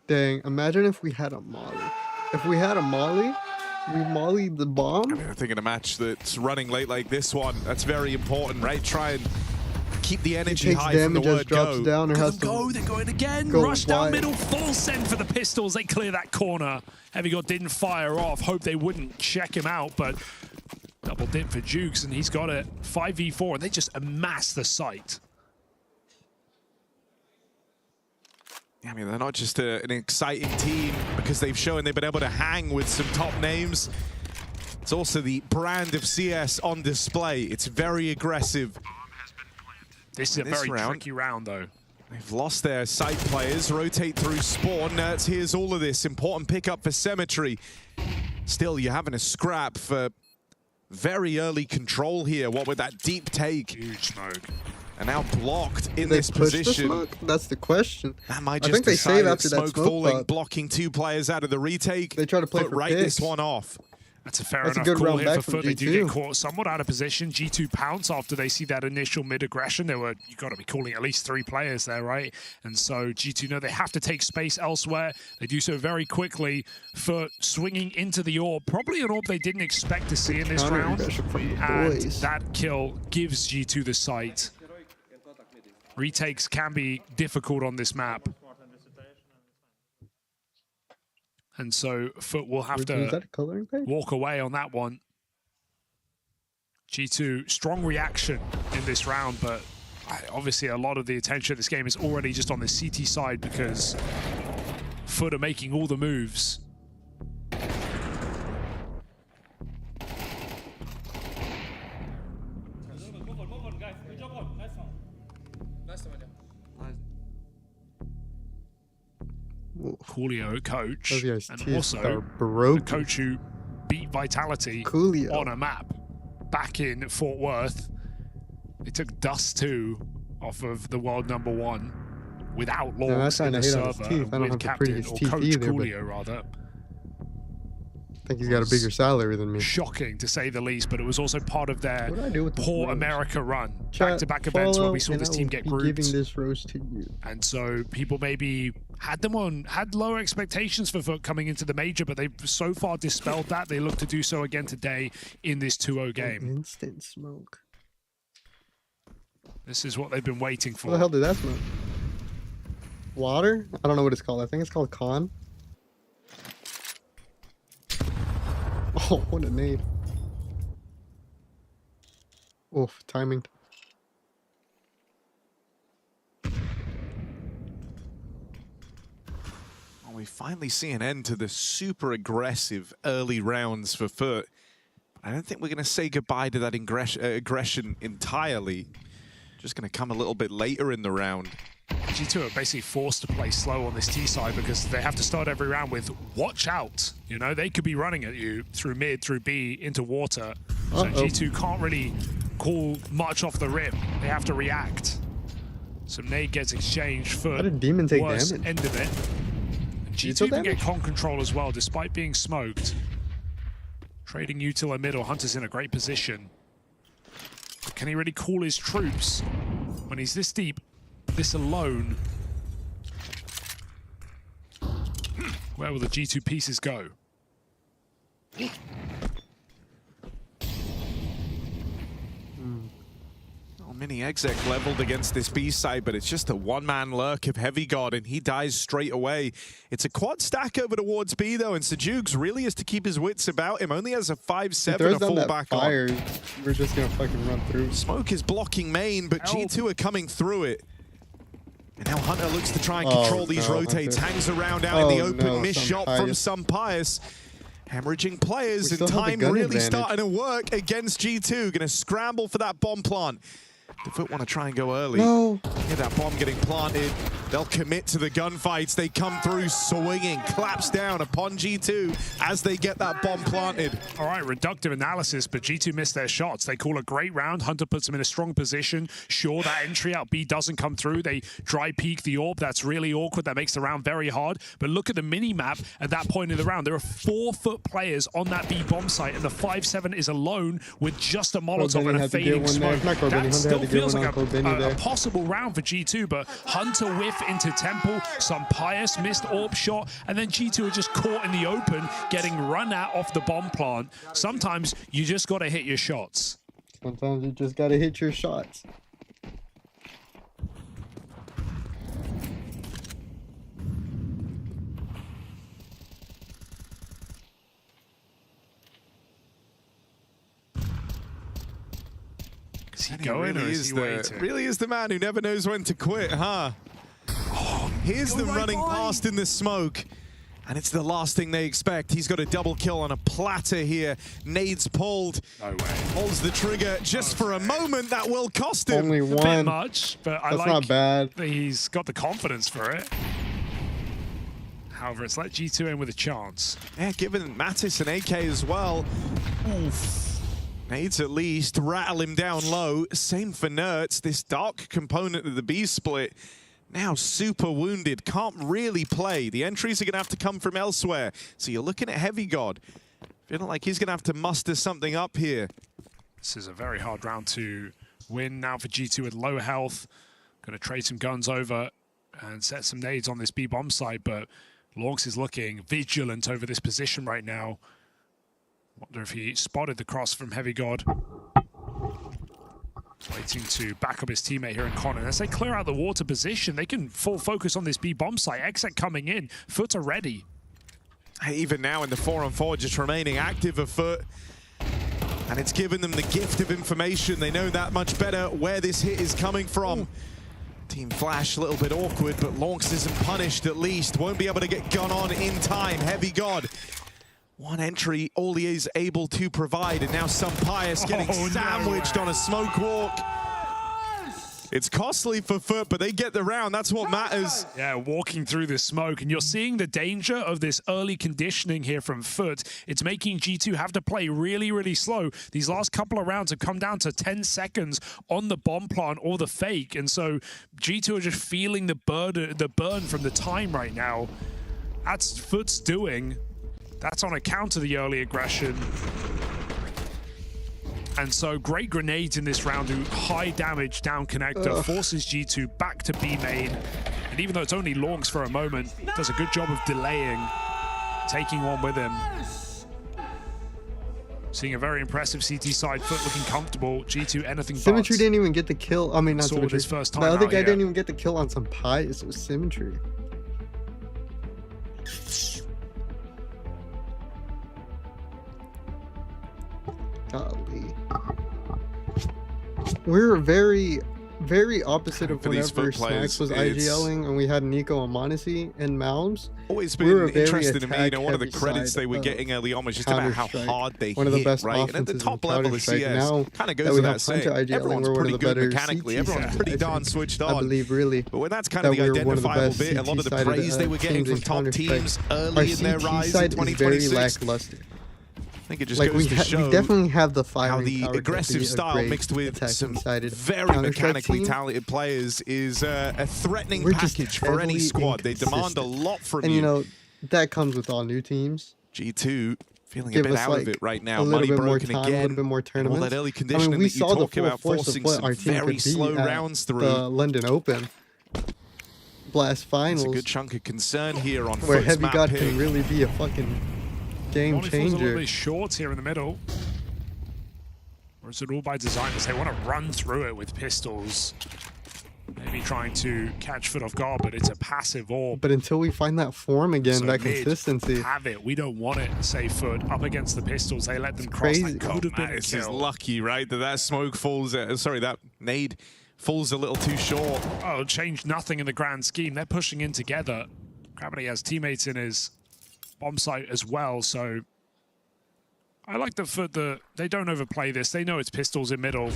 Dang, imagine if we had a molly. If we had a molly, we mollied the bomb. I mean, I think in a match that's running late like this one, that's very important, right? Try and keep the energy takes high from the damage as word drops go. down or Look has at to them go, they're going again. go Rush down wide. middle, full send for the pistols. They clear that corner. Heavy God didn't fire off. Hope they wouldn't check him out, but double dip for Jukes, and he's got it. 5v4, and they just amass the site. I mean, they're not just an exciting team because they've shown they've been able to hang with some top names. It's also the brand of CS on display. It's very aggressive. This is a This very round- tricky round, though. They've lost their side players, rotate through spawn. Nertz hears all of this. Important pickup for Cemetery. Still, you're having a scrap for very early control here. What with that deep take? Huge smoke. And now blocked in They this push the position. smoke? That's the question. That might I just think they decide save it. after that Smoke smoke falling, pop. blocking 2 players out of the retake. They try to play But for right this picks. one off. That's a fair That's a enough good call round here back for from FUT. They do G2. get caught somewhat out of position. G2 pounce after they see that initial mid-aggression. You got to be calling at least 3 players there, right? And so G2 know they have to take space elsewhere. They do so very quickly. FUT swinging into the orb. Probably an orb they didn't expect to see in this Counter round. aggression from the And boys. that kill gives G2 the site. Retakes can be difficult on this map. And so FUT will have Was to that a coloring page? walk away on that one. G2, strong reaction in this round, but obviously a lot of the attention of this game is already just on the CT side because FUT are making all the moves. Coolio, coach, Those guys' and teeth are also the broken. coach who beat Vitality Coolio. on a map back in Fort Worth. They took Dust 2 off of the world #1 without Yeah, logs that's in trying the to hate on his server teeth. I don't with have the captain prettiest or teeth coach either, but- Coolio rather. I think he's got a bigger salary than me. Shocking to say the least, but it was also part of their What do I do with this Poor rose? America run. Chat, Back-to-back events where we follow, saw this and I team will get be grouped. giving this rose to you. And so people maybe had lower expectations for FUT coming into the major, but they've so far dispelled that. They look to do so again today in this 2-0 game. Instant smoke. This is what they've been waiting What the hell for. did that smoke? Water? I don't know what it's called. I think it's called con. Oh, what a name. Oof, timing. Well, we finally see an end to the super aggressive early rounds for FUT. I don't think we're going to say goodbye to that aggression entirely. Just going to come a little bit later in the round. G2 are basically forced to play slow on this T side because they have to start every round with watch out. You know, they could be running at you through mid, through B, into water. So G2 can't really call much off the rip. They have to react. So nade gets exchanged for How did Demon take worst damage? end of it. G2 took can get damage? con control as well, despite being smoked. Trading util a middle, Hunter's in a great position. Can he really call his troops when he's this deep, this alone? Where will the G2 pieces go? Mini exec leveled against this B side, but it's just a one-man lurk of Heavy God, and he dies straight away. It's a quad stack over towards B, though, and Sejugs really has to keep his wits about him. Only has a 5-7 to fall back on. Fire, we're just gonna fucking run through. Smoke is blocking main, but G2 are coming through it. And now Hunter looks to try and control these rotates, Hunter. hangs around out in the open, no, missed shot from Some Pious. Hemorrhaging players, We and still have the time gun really advantage. starting to work against G2. Gonna scramble for that bomb plant. The FUT want to try and go early. No. Hear that bomb getting planted. They'll commit to the gunfights. They come through swinging, claps down upon G2 as they get that bomb planted. All right, reductive analysis, but G2 missed their shots. They call a great round. Hunter puts them in a strong position. Sure, that entry out B doesn't come through. They dry peek the orb. That's really awkward. That makes the round very hard. But look at the mini-map at that point in the round. There are 4 FUT players on that B bomb site, and the 5-7 is alone with just a Molotov and a fading smoke. That still feels like a possible round for G2, but Hunter whiff into Temple, Some Pious missed orb shot, and then G2 are just caught in the open, getting run at off the bomb plant. Sometimes you just got to hit your shots. Sometimes you just gotta hit your shots. Is he going or is he waiting? Really is the man who never knows when to quit, huh? Oh, here's them running past in the smoke. And it's the last thing they expect. He's got a double kill on a platter here. Nades pulled. No way. Holds the trigger just for a moment. That will cost him. Only A bit one. much, but I That's like not bad. that he's got the confidence for it. However, it's let G2 in with a chance. Yeah, given Mattis and AK as well. Oof. Nades at least rattle him down low. Same for Nerds. This dark component of the B split now super wounded. Can't really play. The entries are going to have to come from elsewhere. So you're looking at Heavy God. Feeling like he's going to have to muster something up here. This is a very hard round to win now for G2 with low health. Going to trade some guns over and set some nades on this B bomb site, but Lorx is looking vigilant over this position right now. Wonder if he spotted the cross from Heavy God. Waiting to back up his teammate here in Connor. As they clear out the water position, they can full focus on this B bomb site. Exec coming in. FUT are ready. Even now in the 4-on-4, just remaining active a FUT. And it's given them the gift of information. They know that much better where this hit is coming from. Ooh. Team Flash, a little bit awkward, but Lonks isn't punished at least. Won't be able to get gun on in time. Heavy God. One entry, all he is able to provide, and now Pius getting sandwiched on a smoke walk. It's costly for FUT, but they get the round. That's what matters. Yeah, walking through the smoke, and you're seeing the danger of this early conditioning here from FUT. It's making G2 have to play really, really slow. These last couple of rounds have come down to 10 seconds on the bomb plant or the fake, and so G2 are just feeling the burn from the time right now. That's FUT's doing. That's on account of the early aggression. And so great grenades in this round who high damage down connector forces G2 back to B main. And even though it's only Lonks for a moment, does a good job of delaying, taking one with him. Seeing a very impressive CT side, FUT looking comfortable. G2 anything but. Symmetry didn't even get the kill. I mean, not Symmetry. His first time the other guy here. didn't even get the kill on some Pius. It was Symmetry. Golly. We were very opposite of whenever Snacks was IGLing and we had Nico and Monacy and Malms. Always been interesting to me, you know, one of the credits they were getting early on was just about how hard they hit, right? And at the top level of CS, kind of goes without saying, everyone's pretty good mechanically, everyone's pretty darn switched on. I believe really. But when that's kind of the identifiable bit, a lot of the praise they were getting from top teams early in their rise in 2026. I think it just goes to show we definitely have the how the aggressive style mixed with some very mechanically talented players is a threatening package for any squad. They demand a lot from you. And you know, that comes with all new teams. G2 feeling a bit out of it right now. A little Money bit more broken time, again. a little bit more tournaments. All that early conditioning that you talk about, forcing some very slow rounds through. The London Open Blast Finals. There's a good chunk of concern here on where Heavy God can really be a fucking game changer. A little bit short here in the middle. Or is it all by design as they want to run through it with pistols? Maybe trying to catch FUT off guard, but it's a passive orb. But until we find that form again, so that consistency. Have it. We don't want it, say FUT, up against the pistols. They let them cross. That could have been a This kill. is lucky, right? That smoke falls, sorry, that nade falls a little too short. Oh, changed nothing in the grand scheme. They're pushing in together. Gravity has teammates in his bomb site as well, so I like the FUT they don't overplay this. They know it's pistols in middle.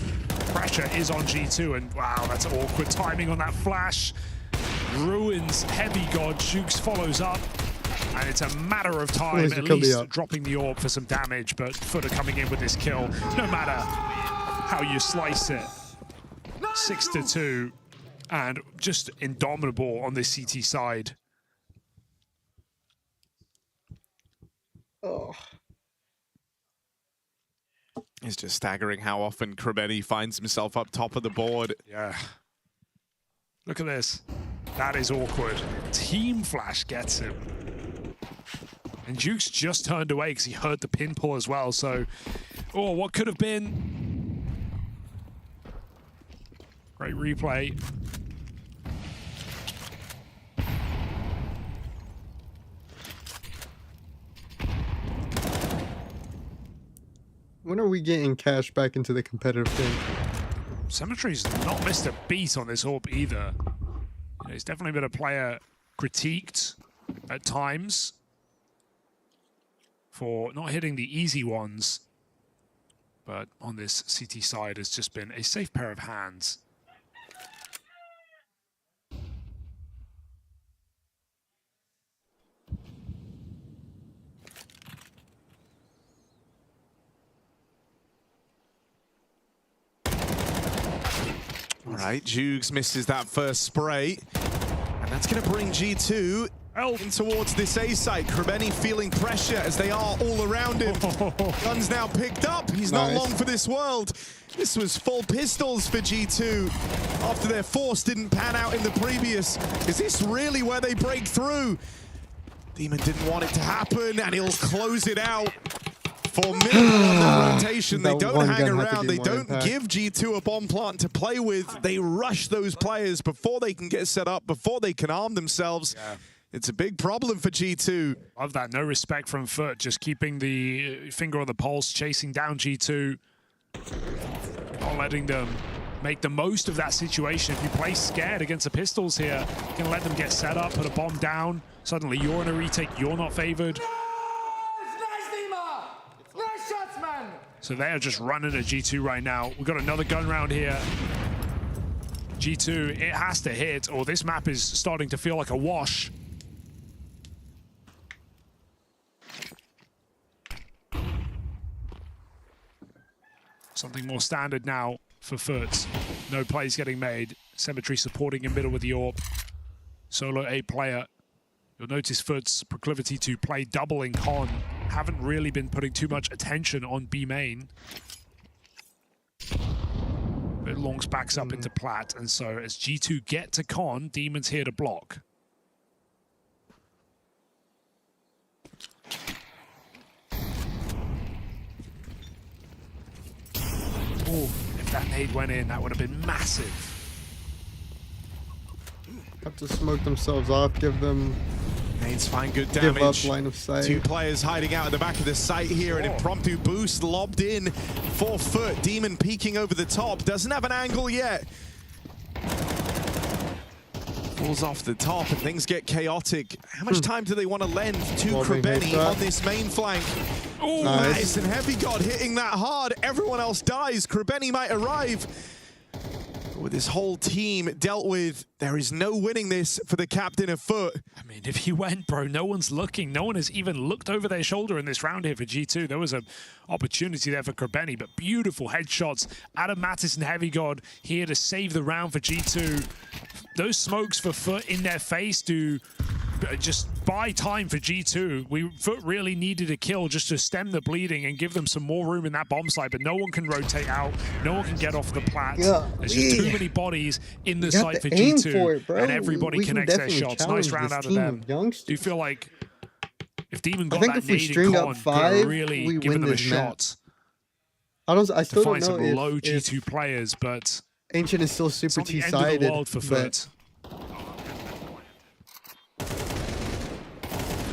Pressure is on G2, and wow, that's awkward timing on that flash. Ruins Heavy God. Jukes follows up, and it's a matter of time, at least dropping the orb for some damage, but FUT are coming in with this kill, no matter how you slice it. 6-2, and just indomitable on this CT side. Oh. It's just staggering how often Krebeni finds himself up top of the board. Yeah. Look at this. That is awkward. Team Flash gets him. And Jukes just turned away because he heard the pin pull as well. So, oh, what could have been? Great replay. When are we getting Cash back into the competitive thing? Symmetry's not missed a beat on this orb either. You know, he's definitely been a player critiqued at times for not hitting the easy ones, but on this CT side has just been a safe pair of hands. All right, Jugs misses that first spray, and that's going to bring G2 in towards this A site. Krebeni feeling pressure as they are all around him. Gun's now picked up. He's not long for this world. This was full pistols for G2 after their force didn't pan out in the previous. Is this really where they break through? Demon didn't want it to happen, and he'll close it out. For minimal on the rotation, they don't hang around, they don't give G2 a bomb plant to play with. They rush those players before they can get set up, before they can arm themselves. It's a big problem for G2. Love that. No respect from FUT. Just keeping the finger on the pulse, chasing down G2. Not letting them make the most of that situation. If you play scared against the Pistols here, you can let them get set up, put a bomb down. Suddenly you're in a retake, you're not favored. Nice shots, man! So they are just running at G2 right now. We've got another gun round here. G2, it has to hit, or this map is starting to feel like a wash. Something more standard now for FUT. No plays getting made. Cemetery supporting in middle with the AWP. Solo A player. You'll notice FUT's proclivity to play double in con. Haven't really been putting too much attention on B main. But Longs backs up into plat, and so as G2 get to con, Demon's here to block. Oh, if that nade went in, that would have been massive. Have to smoke themselves off, give them... Nades find good Give damage. up line of sight. 2 players hiding out at the back of the site here. An impromptu boost lobbed in for FUT. Demon peeking over the top. Doesn't have an angle yet. Falls off the top and things get chaotic. How much time do they want to lend to Krebeni on this main flank? Oh, nice. And Heavy God hitting that hard. Everyone else dies. Krebeni might arrive. With this whole team dealt with, there is no winning this for the captain of FUT. I mean, if he went, bro, no one's looking. No one has even looked over their shoulder in this round here for G2. There was an opportunity there for Krebeni, but beautiful headshots. Adam Mattis and Heavy God here to save the round for G2. Those smokes for FUT in their face do just buy time for G2. FUT really needed a kill just to stem the bleeding and give them some more room in that bomb site, but no one can rotate out. No one can get off the plat. There's just too many bodies in the site for G2, and everybody connects their shots. Nice round out of them. Do you feel like if Demon got that nade in con, they're really giving them a shot? I still don't know some if, low G2 players, but Ancient is still super T-sided. T-sided. End of the world for FUT.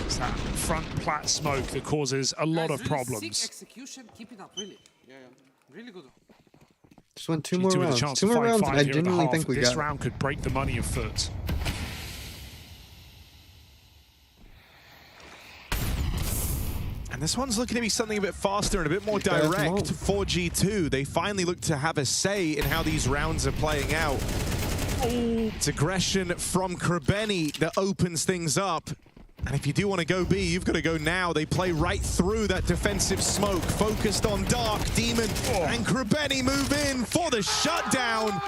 It's that front plat smoke that causes a lot of problems. Execution, keep it up, really. Yeah, really good. Just went 2 more rounds. 2 more rounds, and I genuinely think we got this round could break the money of FUT. And this one's looking to be something a bit faster and a bit more direct for G2. They finally look to have a say in how these rounds are playing out. It's aggression from Krebeni that opens things up. And if you do want to go B, you've got to go now. They play right through that defensive smoke. Focused on Dark, Demon, and Krebeni move in for the shutdown.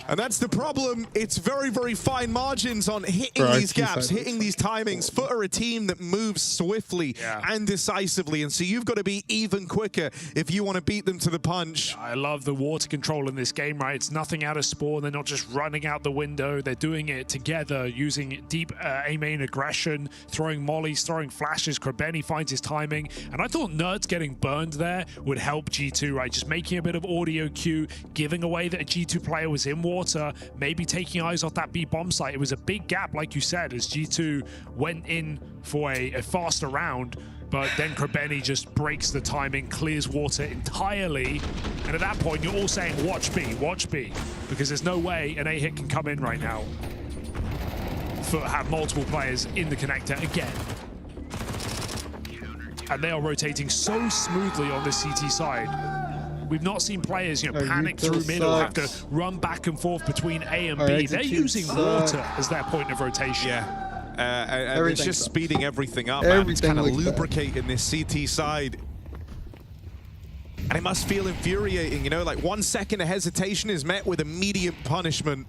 And that's the problem. It's very, very fine margins on hitting these gaps, hitting these timings. FUT are a team that moves swiftly and decisively, and so you've got to be even quicker if you want to beat them to the punch. I love the water control in this game, right? It's nothing out of spawn. They're not just running out the window. They're doing it together, using deep A-main aggression, throwing mollies, throwing flashes. Krebeni finds his timing, and I thought Nerds getting burned there would help G2, right? Just making a bit of audio cue, giving away that a G2 player was in water, maybe taking eyes off that B bomb site. It was a big gap, like you said, as G2 went in for a faster round, but then Krebeni just breaks the timing, clears water entirely, and at that point you're all saying watch B, because there's no way an A-hit can come in right now. FUT have multiple players in the connector again, and they are rotating so smoothly on this CT side. We've not seen players, panic through middle, have to run back and forth between A and B. They're using water as their point of rotation. Yeah, and it's just speeding everything up, man. It's kind of lubricating this CT side. And it must feel infuriating, like 1 second of hesitation is met with immediate punishment.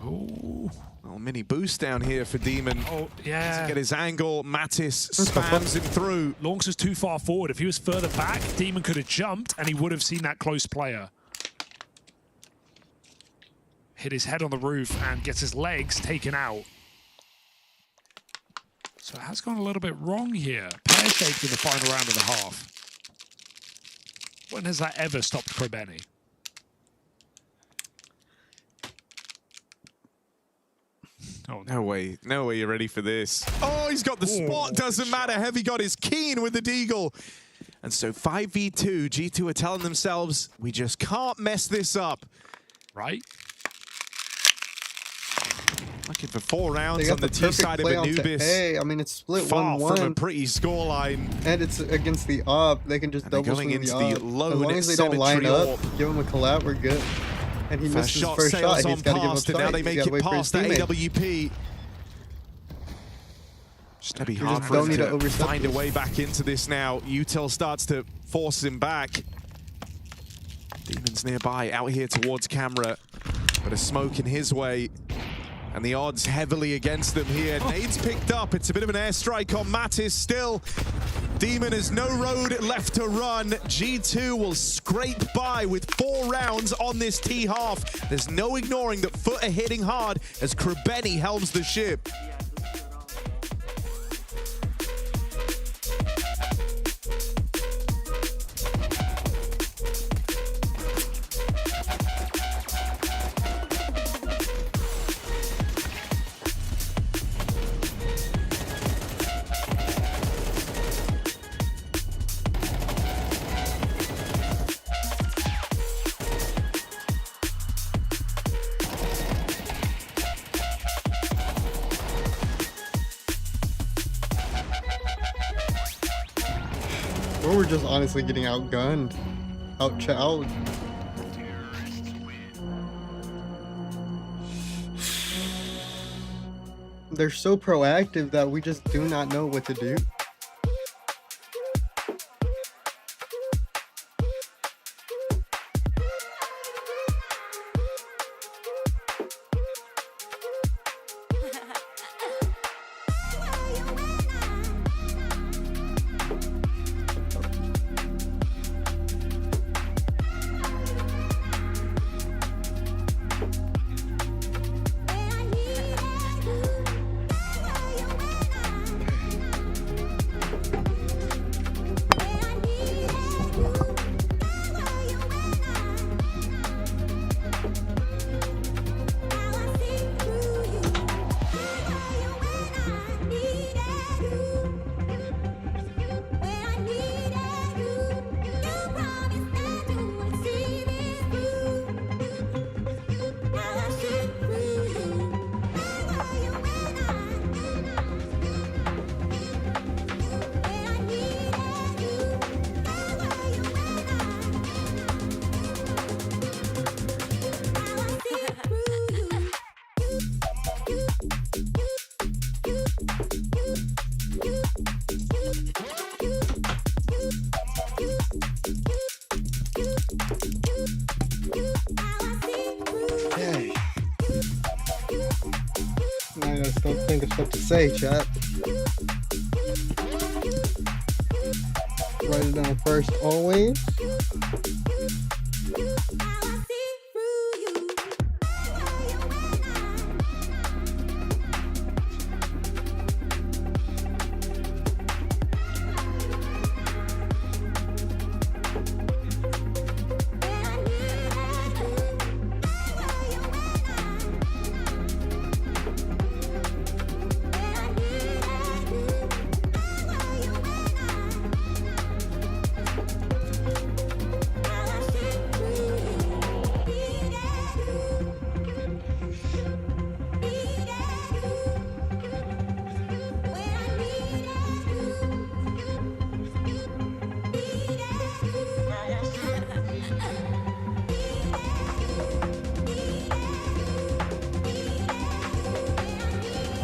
Oh, little mini boost down here for Demon. Oh, yeah. To get his angle, Mattis spams him through. Longs was too far forward. If he was further back, Demon could have jumped and he would have seen that close player. Hit his head on the roof and gets his legs taken out. So it has gone a little bit wrong here. Pear-shaped in the final round of the half. When has that ever stopped Krebeni? Oh, No way you're ready for this. Oh, he's got the spot, doesn't matter. Heavy got his keen with the deagle. And so 5v2, G2 are telling themselves, we just can't mess this up. right? Looking for 4 They rounds got on the the T perfect side of play onto Anubis. A. I mean, it's split Far 1-1. from a pretty scoreline. And it's against the AWP. They can just And they're double going swing into the the AWP. lone As long as they don't line cemetery up, AWP. give him a collab, we're good. And he missed his Shot first sails shot. on He's got to give up past, and now sight. they He's make gotta it wait for his past the teammate. AWP. Just gonna be We hard just for don't him need to to overstep find a this. way back into this now. Util starts to force him back. Demon's nearby, out here towards camera. But a smoke in his way. And the odds heavily against them here. Nade's picked up. It's a bit of an airstrike on Mattis still. Demon has no road left to run. G2 will scrape by with 4 rounds on this T half. There's no ignoring that FUT are hitting hard as Krabeni helms the ship. Or we're just honestly getting outgunned. Outchowed. They're so proactive that we just do not know what to do. Hey. I just don't think of what to say, chat. Write it down first, always.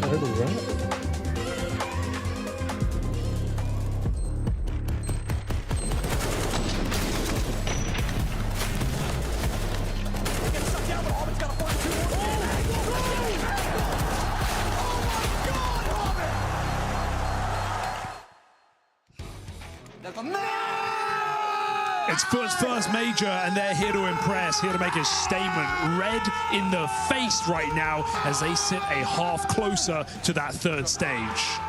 I heard a rap. It's FUT's first major, and they're here to impress, here to make a statement. Red in the face right now as they sit a half closer to that 3rd stage.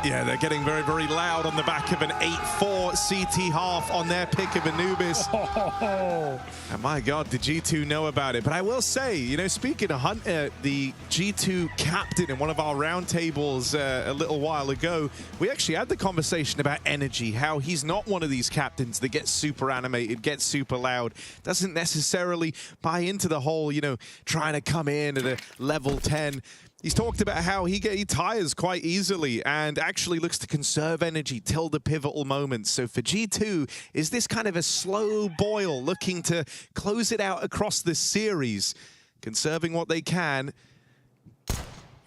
Yeah, they're getting very, very loud on the back of an 8-4 CT half on their pick of Anubis. And my God, did G2 know about it? But I will say, you know, speaking of Hunter, the G2 captain in one of our roundtables a little while ago, we actually had the conversation about energy, how he's not one of these captains that gets super animated, gets super loud, doesn't necessarily buy into the whole, you know, trying to come in at a level 10. He's talked about how he tires quite easily and actually looks to conserve energy till the pivotal moments. So for G2, is this kind of a slow boil looking to close it out across the series, conserving what they can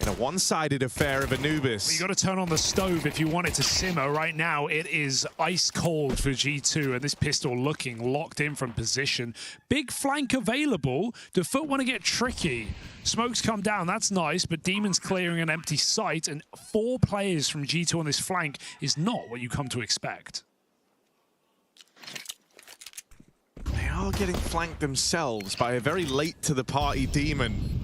in a one-sided affair of Anubis? Well, you got to turn on the stove if you want it to simmer. Right now, it is ice cold for G2, and this pistol looking locked in from position. Big flank available. Do FUT want to get tricky? Smokes come down, that's nice, but Demon's clearing an empty site, and 4 players from G2 on this flank is not what you come to expect. They are getting flanked themselves by a very late-to-the-party Demon.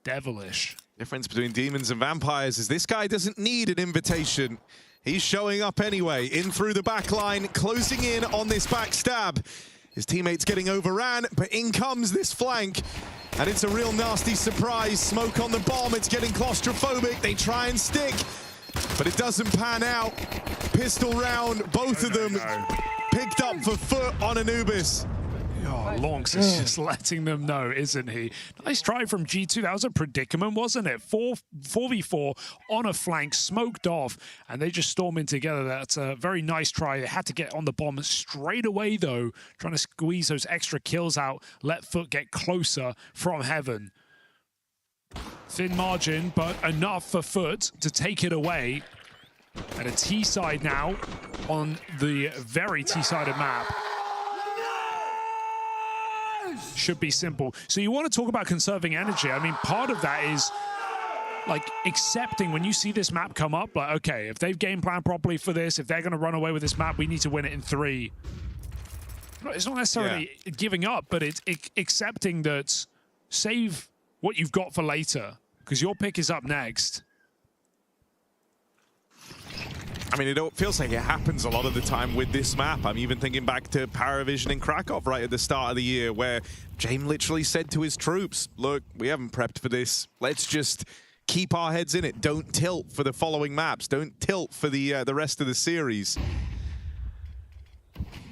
Devilish. Difference between Demons and Vampires is this guy doesn't need an invitation. He's showing up anyway, in through the back line, closing in on this backstab. His teammates getting overran, but in comes this flank. And it's a real nasty surprise. Smoke on the bomb, it's getting claustrophobic. They try and stick, but it doesn't pan out. Pistol round, both of them picked up for FUT on Anubis. Oh, Lonks is just letting them know, isn't he? Nice try from G2. That was a predicament, wasn't it? 4v4 on a flank, smoked off, and they just storm in together. That's a very nice try. They had to get on the bomb straight away, though, trying to squeeze those extra kills out, let FUT get closer from heaven. Thin margin, but enough for FUT to take it away. At a T side now on the very T-sided map. Should be simple. So you want to talk about conserving energy. I mean, part of that is like accepting when you see this map come up, like, okay, if they've game planned properly for this, if they're going to run away with this map, we need to win it in 3. It's not necessarily giving up, but it's accepting that save what you've got for later, because your pick is up next. I mean, it feels like it happens a lot of the time with this map. I'm even thinking back to Paravision in Krakow right at the start of the year, where James literally said to his troops, look, we haven't prepped for this. Let's just keep our heads in it. Don't tilt for the following maps. Don't tilt for the rest of the series.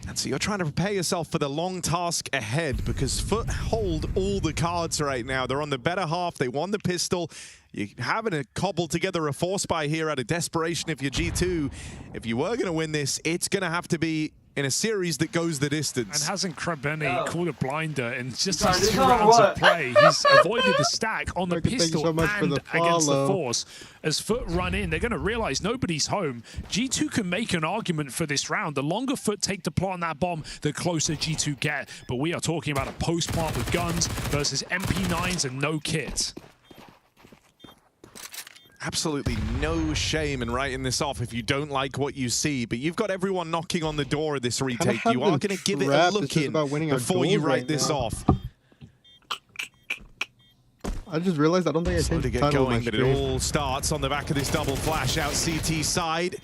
And so you're trying to prepare yourself for the long task ahead, because FUT hold all the cards right now. They're on the better half. They won the pistol. You're having to cobble together a force buy here out of desperation if you're G2. If you were going to win this, it's going to have to be in a series that goes the distance. And hasn't Krabeni called a blinder in just these 2 rounds of play? He's avoided the stack on the pistol and against the force. As FUT run in, they're going to realize nobody's home. G2 can make an argument for this round. The longer FUT take the plot on that bomb, the closer G2 get. But we are talking about a post-plant with guns versus MP9s and no kit. Absolutely no shame in writing this off if you don't like what you see, but you've got everyone knocking on the door of this retake. You are going to give it a look in before you write this off. I just realized I don't think I changed the title of my stream. But it all starts on the back of this double flash out CT side.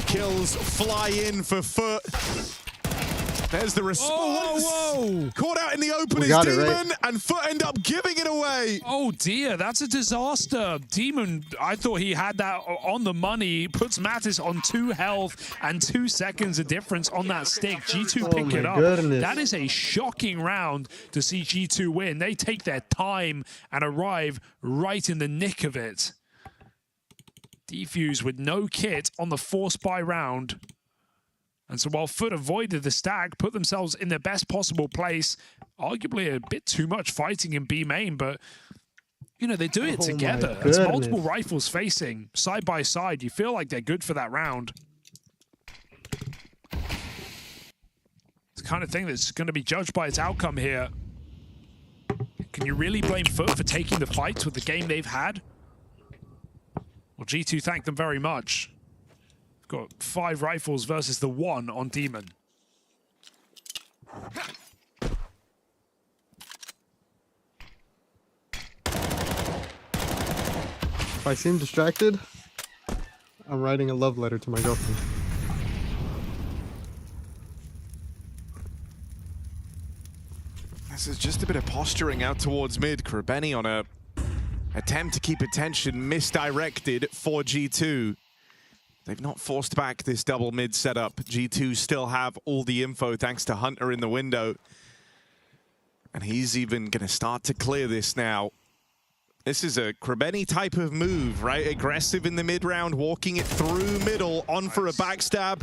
Kills fly in for FUT. There's the response. Whoa. Caught out in the open is Demon, and FUT end up giving it away. Oh dear, that's a disaster. Demon, I thought he had that on the money. Puts Mattis on 2 health and 2 seconds of difference on that stick. G2 pick it up. Goodness. That is a shocking round to see G2 win. They take their time and arrive right in the nick of it. Defuse with no kit on the force buy round. And so while FUT avoided the stack, put themselves in their best possible place, arguably a bit too much fighting in B main, but, you know, they do it together. As multiple rifles facing side by side, you feel like they're good for that round. It's the kind of thing that's going to be judged by its outcome here. Can you really blame FUT for taking the fights with the game they've had? Well, G2 thank them very much. Got 5 rifles versus the 1 on Demon. If I seem distracted, I'm writing a love letter to my girlfriend. This is just a bit of posturing out towards mid. Krabeni on a attempt to keep attention misdirected for G2. They've not forced back this double mid setup. G2 still have all the info thanks to Hunter in the window. And he's even going to start to clear this now. This is a Krabeni type of move, right? Aggressive in the mid round, walking it through middle, on for a backstab.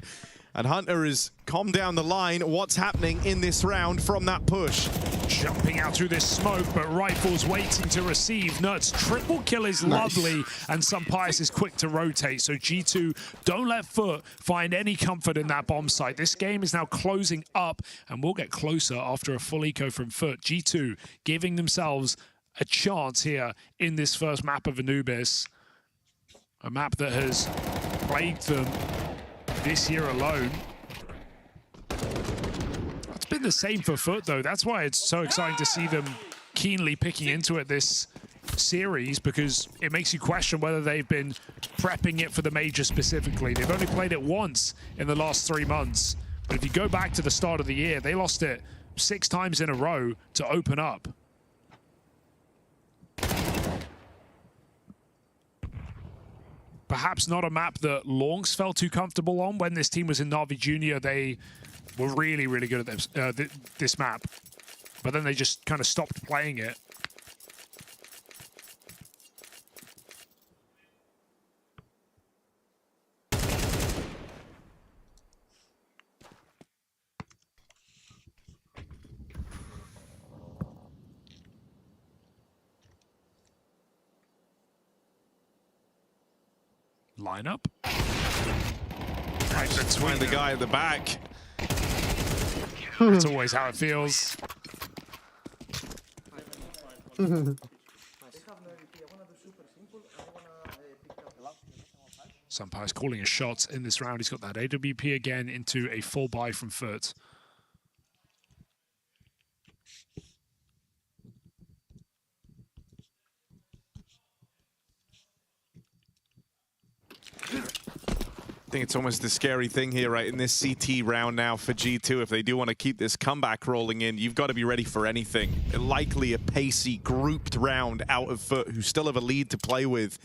And Hunter has calmed down the line. What's happening in this round from that push? Jumping out through this smoke, but Rifle's waiting to receive. Nut's triple kill is lovely, and Sampaius is quick to rotate. So G2 don't let FUT find any comfort in that bomb site. This game is now closing up, and we'll get closer after a full eco from FUT. G2 giving themselves a chance here in this first map of Anubis. A map that has plagued them this year alone. It's been the same for FUT though. That's why it's so exciting to see them keenly picking into it this series, because it makes you question whether they've been prepping it for the major specifically. They've only played it once in the last 3 months. But if you go back to the start of the year, they lost it 6 times in a row to open up. Perhaps not a map that Longs felt too comfortable on. When this team was in Na'Vi Junior, they were really, really good at this map. But then they just kind of stopped playing it. Lineup. Right between the guy at the back. That's always how it feels. Sampaius calling a shot in this round. He's got that AWP again into a full buy from FUT. I think it's almost the scary thing here, right, in this CT round now for G2. If they do want to keep this comeback rolling in, you've got to be ready for anything. Likely a pacey, grouped round out of FUT, who still have a lead to play with.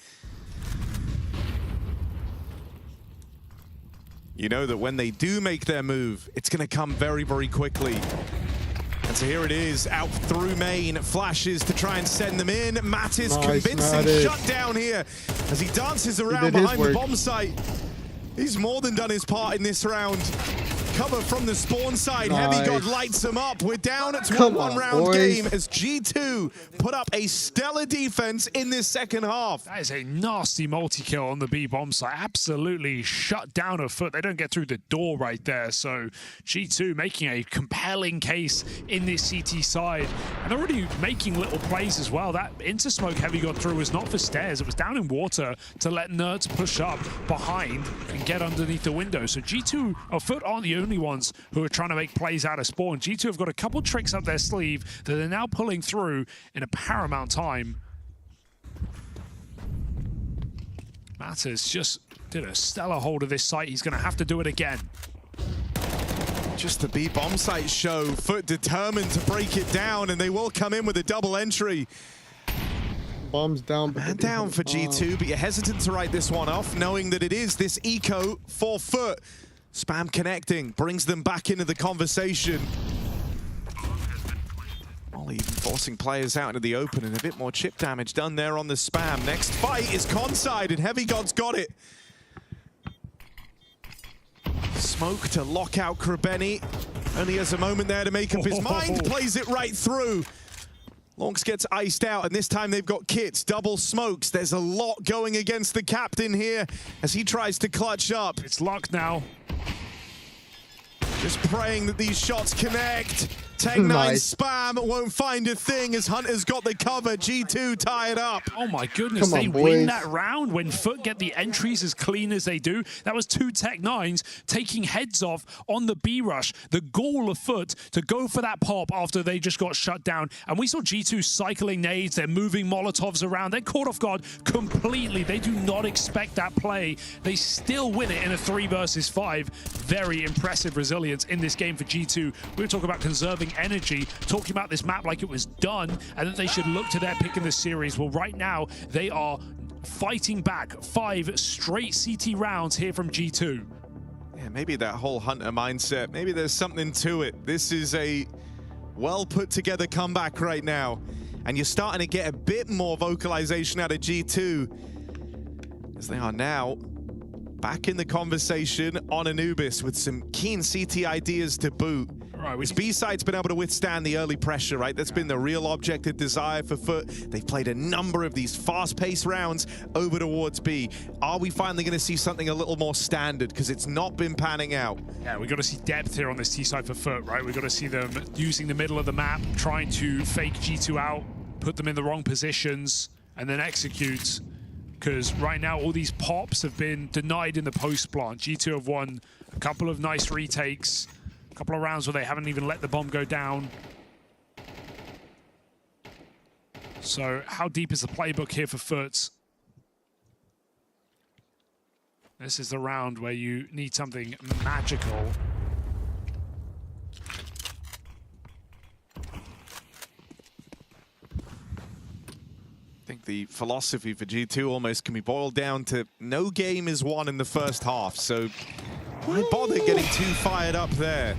You know that when they do make their move, it's going to come very, very quickly. And so here it is, out through main, flashes to try and send them in. Mattis convincing shutdown here as he dances around behind the bomb site. He's more than done his part in this round. Cover from the spawn side. Heavy God lights him up. We're down to a one-round game as G2 put up a stellar defense in this second half. That is a nasty multi-kill on the B bomb site. Absolutely shut down a FUT. They don't get through the door right there. So G2 making a compelling case in this CT side. And already making little plays as well. That inter-smoke Heavy God through was not for stairs. It was down in water to let Nerds push up behind and get underneath the window. So G2 or FUT aren't the only ones who are trying to make plays out of spawn. G2 have got a couple tricks up their sleeve that they're now pulling through in a paramount time. Matters just did a stellar hold of this site. He's going to have to do it again. Just the B bomb site show. FUT determined to break it down, and they will come in with a double entry. Bombs down. Man down for G2, but you're hesitant to write this one off, knowing that it is this eco for FUT. Spam connecting, brings them back into the conversation. Molly even forcing players out into the open, and a bit more chip damage done there on the spam. Next fight is Conside, and Heavy God's got it. Smoke to lock out Krabeni. Only has a moment there to make up his mind, plays it right through. Longs gets iced out, and this time they've got kits, double smokes. There's a lot going against the captain here as he tries to clutch up. It's luck now. Just praying that these shots connect. Tech 9 Nice. spam won't find a thing as Hunter's got the cover. G2 tie it up. Oh my goodness, Come on, they boys. win that round when FUT get the entries as clean as they do. That was 2 Tech 9s taking heads off on the B rush. The gall of FUT to go for that pop after they just got shut down. And we saw G2 cycling nades, they're moving Molotovs around. They're caught off guard completely. They do not expect that play. They still win it in a 3 versus 5. Very impressive resilience in this game for G2. We were talking about conserving energy, talking about this map like it was done, and that they should look to their pick in the series. Well, right now, they are fighting back 5 straight CT rounds here from G2. Yeah, maybe that whole Hunter mindset, maybe there's something to it. This is a well put together comeback right now. And you're starting to get a bit more vocalization out of G2 as they are now back in the conversation on Anubis with some keen CT ideas to boot. Right, This B-side's been able to withstand the early pressure, right? That's been the real objective desire for FUT. They've played a number of these fast-paced rounds over towards B. Are we finally going to see something a little more standard? Because it's not been panning out. Yeah, we got to see depth here on this T side for FUT, right? We got to see them using the middle of the map, trying to fake G2 out, put them in the wrong positions, and then execute. Because right now, all these pops have been denied in the post plant. G2 have won a couple of nice retakes, a couple of rounds where they haven't even let the bomb go down. So how deep is the playbook here for FUT? This is the round where you need something magical. I think the philosophy for G2 almost can be boiled down to no game is won in the first half, so why bother getting too fired up there?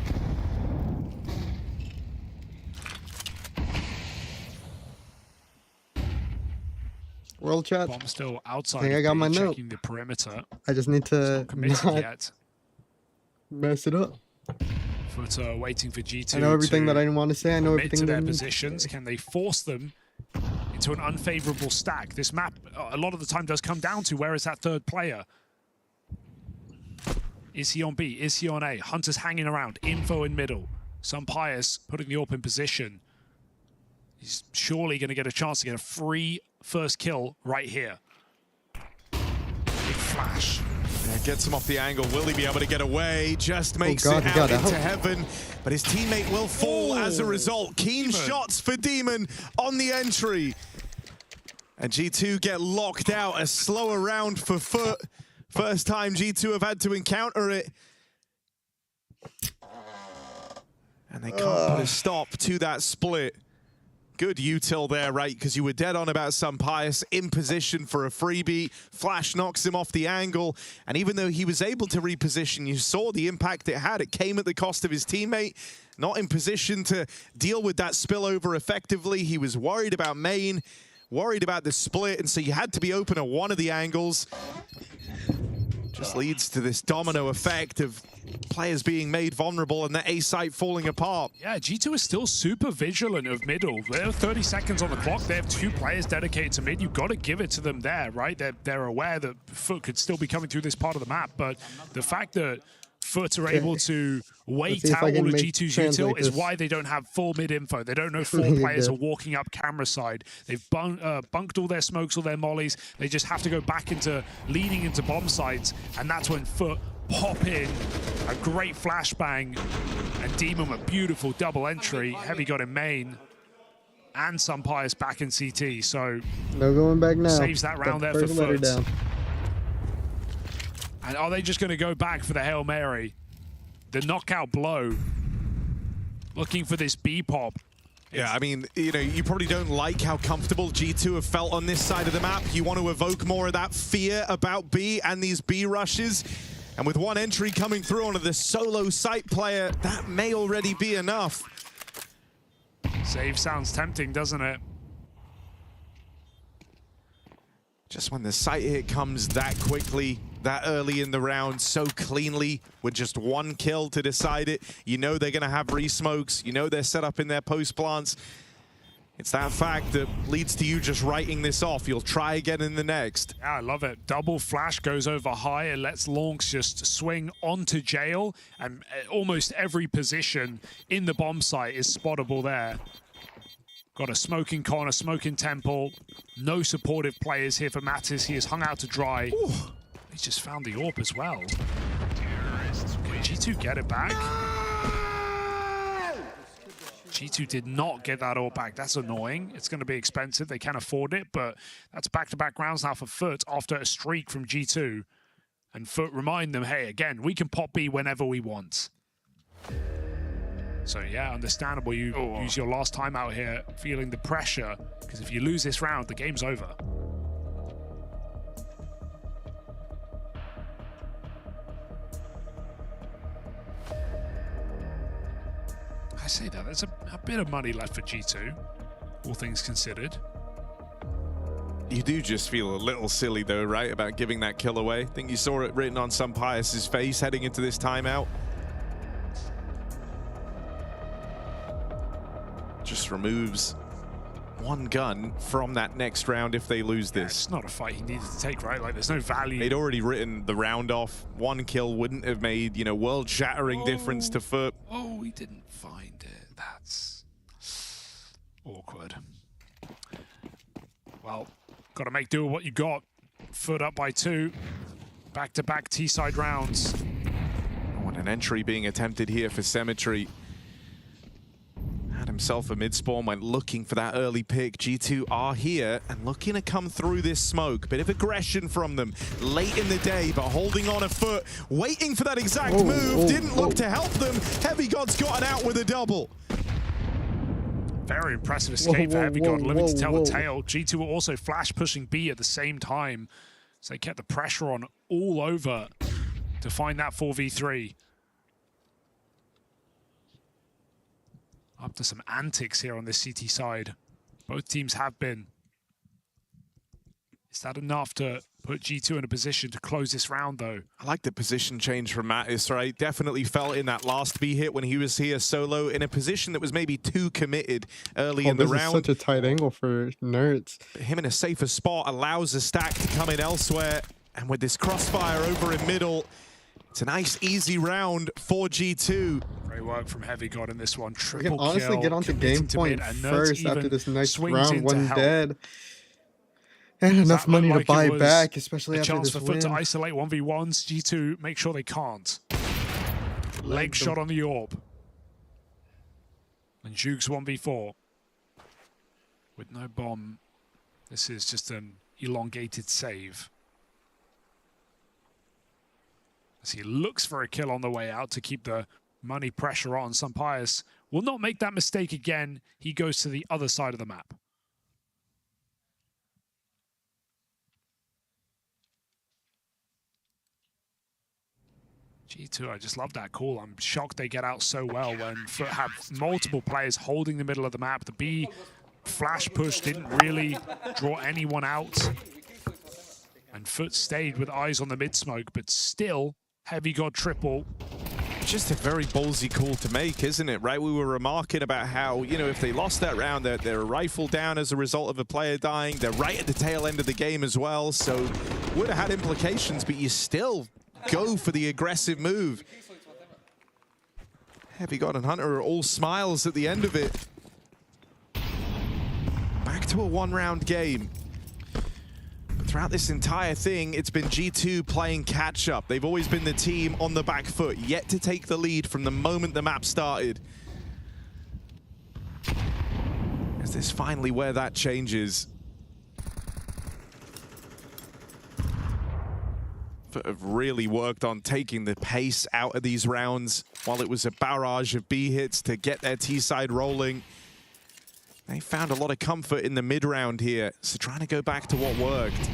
World chat. Bomb still outside. I think of I got B, my note. checking the perimeter. I just need to Not committed not yet. mess it up. FUT waiting for G2. I know everything to that I didn't want to say. I know commit everything to their that positions. Can they force them into an unfavorable stack? This map, a lot of the time, does come down to where is that third player? Is he on B? Is he on A? Hunter's hanging around. Info in middle. Some Pius putting the AWP in position. He's surely going to get a chance to get a free first kill right here. Big flash. Yeah, gets him off the angle. Will he be able to get away? Just makes God, it he out got into out. heaven. But his teammate will fall as a result. Keen Demon. shots for Demon on the entry. And G2 get locked out. A slower round for FUT. First time G2 have had to encounter it. And they can't put a stop to that split. Good util there, right? Because you were dead on about some Pius in position for a freebie. Flash knocks him off the angle. And even though he was able to reposition, you saw the impact it had. It came at the cost of his teammate. Not in position to deal with that spillover effectively. He was worried about main, worried about the split. And so you had to be open at one of the angles. Just leads to this domino effect of players being made vulnerable and the A site falling apart. Yeah, G2 is still super vigilant of middle. They're 30 seconds on the clock. They have 2 players dedicated to mid. You've got to give it to them there, right? They're aware that FUT could still be coming through this part of the map, but the fact that FUT are able to wait see if out I all can of make- G2's translate util is this. why they don't have full mid info. They don't know 4 You players did. are walking up camera side. They've bunked all their smokes, all their mollies. They just have to go back into leaning into bomb sites, and that's when FUT pop in. A great flashbang, and Demon with beautiful double entry. Heavy got in main, and some Pius back in CT. So No going back now. saves that round there for First letter FUT. down. And are they just going to go back for the Hail Mary? The knockout blow. Looking for this B pop. Yeah, I mean, you know, you probably don't like how comfortable G2 have felt on this side of the map. You want to evoke more of that fear about B and these B rushes. And with one entry coming through onto the solo site player, that may already be enough. Save sounds tempting, doesn't it? Just when the site hit comes that quickly, that early in the round, so cleanly, with just one kill to decide it, you know they're going to have re-smokes, you know they're set up in their post plants. It's that fact that leads to you just writing this off. You'll try again in the next. Yeah, I love it. Double flash goes over high and lets Lonks just swing onto jail, and almost every position in the bomb site is spottable there. Got a smoking corner, smoking temple. No supportive players here for Mattis. He is hung out to dry. Ooh. He's just found the AWP as well. Can G2 get it back? G2 did not get that AWP back. That's annoying. It's going to be expensive. They can afford it, but that's back-to-back rounds now for FUT after a streak from G2. And FUT remind them, hey, again, we can pop B whenever we want. So yeah, understandable. You use your last time out here feeling the pressure, because if you lose this round, the game's over. I say that, there's a bit of money left for G2, all things considered. You do just feel a little silly though, right, about giving that kill away. I think you saw it written on Sampaio's face heading into this timeout. Just removes one gun from that next round if they lose this. It's not a fight he needed to take, right? Like, there's no value. They'd already written the round off. One kill wouldn't have made, you know, world-shattering difference to FUT. Oh, he didn't find it. That's awkward. Well, got to make do with what you got. FUT up by 2. Back-to-back T-side rounds. Oh, and an entry being attempted here for Symmetry. Had himself a mid-spawn, went looking for that early pick. G2 are here and looking to come through this smoke. Bit of aggression from them late in the day, but holding on a foot, waiting for that exact move. Didn't look to help them. Heavy God's got it out with a double. Very impressive escape for Heavy God, living to tell the tale. G2 were also flash pushing B at the same time, so they kept the pressure on all over to find that 4v3. Up to some antics here on this CT side. Both teams have been. Is that enough to put G2 in a position to close this round, though? I like the position change from Mattis, right? Definitely felt in that last B hit when he was here solo in a position that was maybe too committed early in the round. This is such a tight angle for Nerds. Him in a safer spot allows the stack to come in elsewhere. And with this crossfire over in middle, it's a nice, easy round for G2. Great work from Heavy God in this one. We Triple can honestly kill, get onto game point first after this next round, one dead. And enough money to buy back, especially after this win. A chance for FUT to isolate 1v1s. G2 make sure they can't. Leg shot on the AWP. And Jukes 1v4. With no bomb, this is just an elongated save. As he looks for a kill on the way out to keep the money pressure on. Sampaio will not make that mistake again. He goes to the other side of the map. G2, I just love that call. I'm shocked they get out so well when FUT have multiple players holding the middle of the map. The B flash push didn't really draw anyone out. And FUT stayed with eyes on the mid-smoke, but still, Heavy God triple. Just a very ballsy call to make, isn't it, right? We were remarking about how, you know, if they lost that round, they're rifled down as a result of a player dying. They're right at the tail end of the game as well, so would have had implications, but you still go for the aggressive move. Heavy God and Hunter are all smiles at the end of it. Back to a one-round game. Throughout this entire thing, it's been G2 playing catch-up. They've always been the team on the back foot, yet to take the lead from the moment the map started. Is this finally where that changes? FUT have really worked on taking the pace out of these rounds while it was a barrage of B hits to get their T-side rolling. They found a lot of comfort in the mid-round here, so trying to go back to what worked.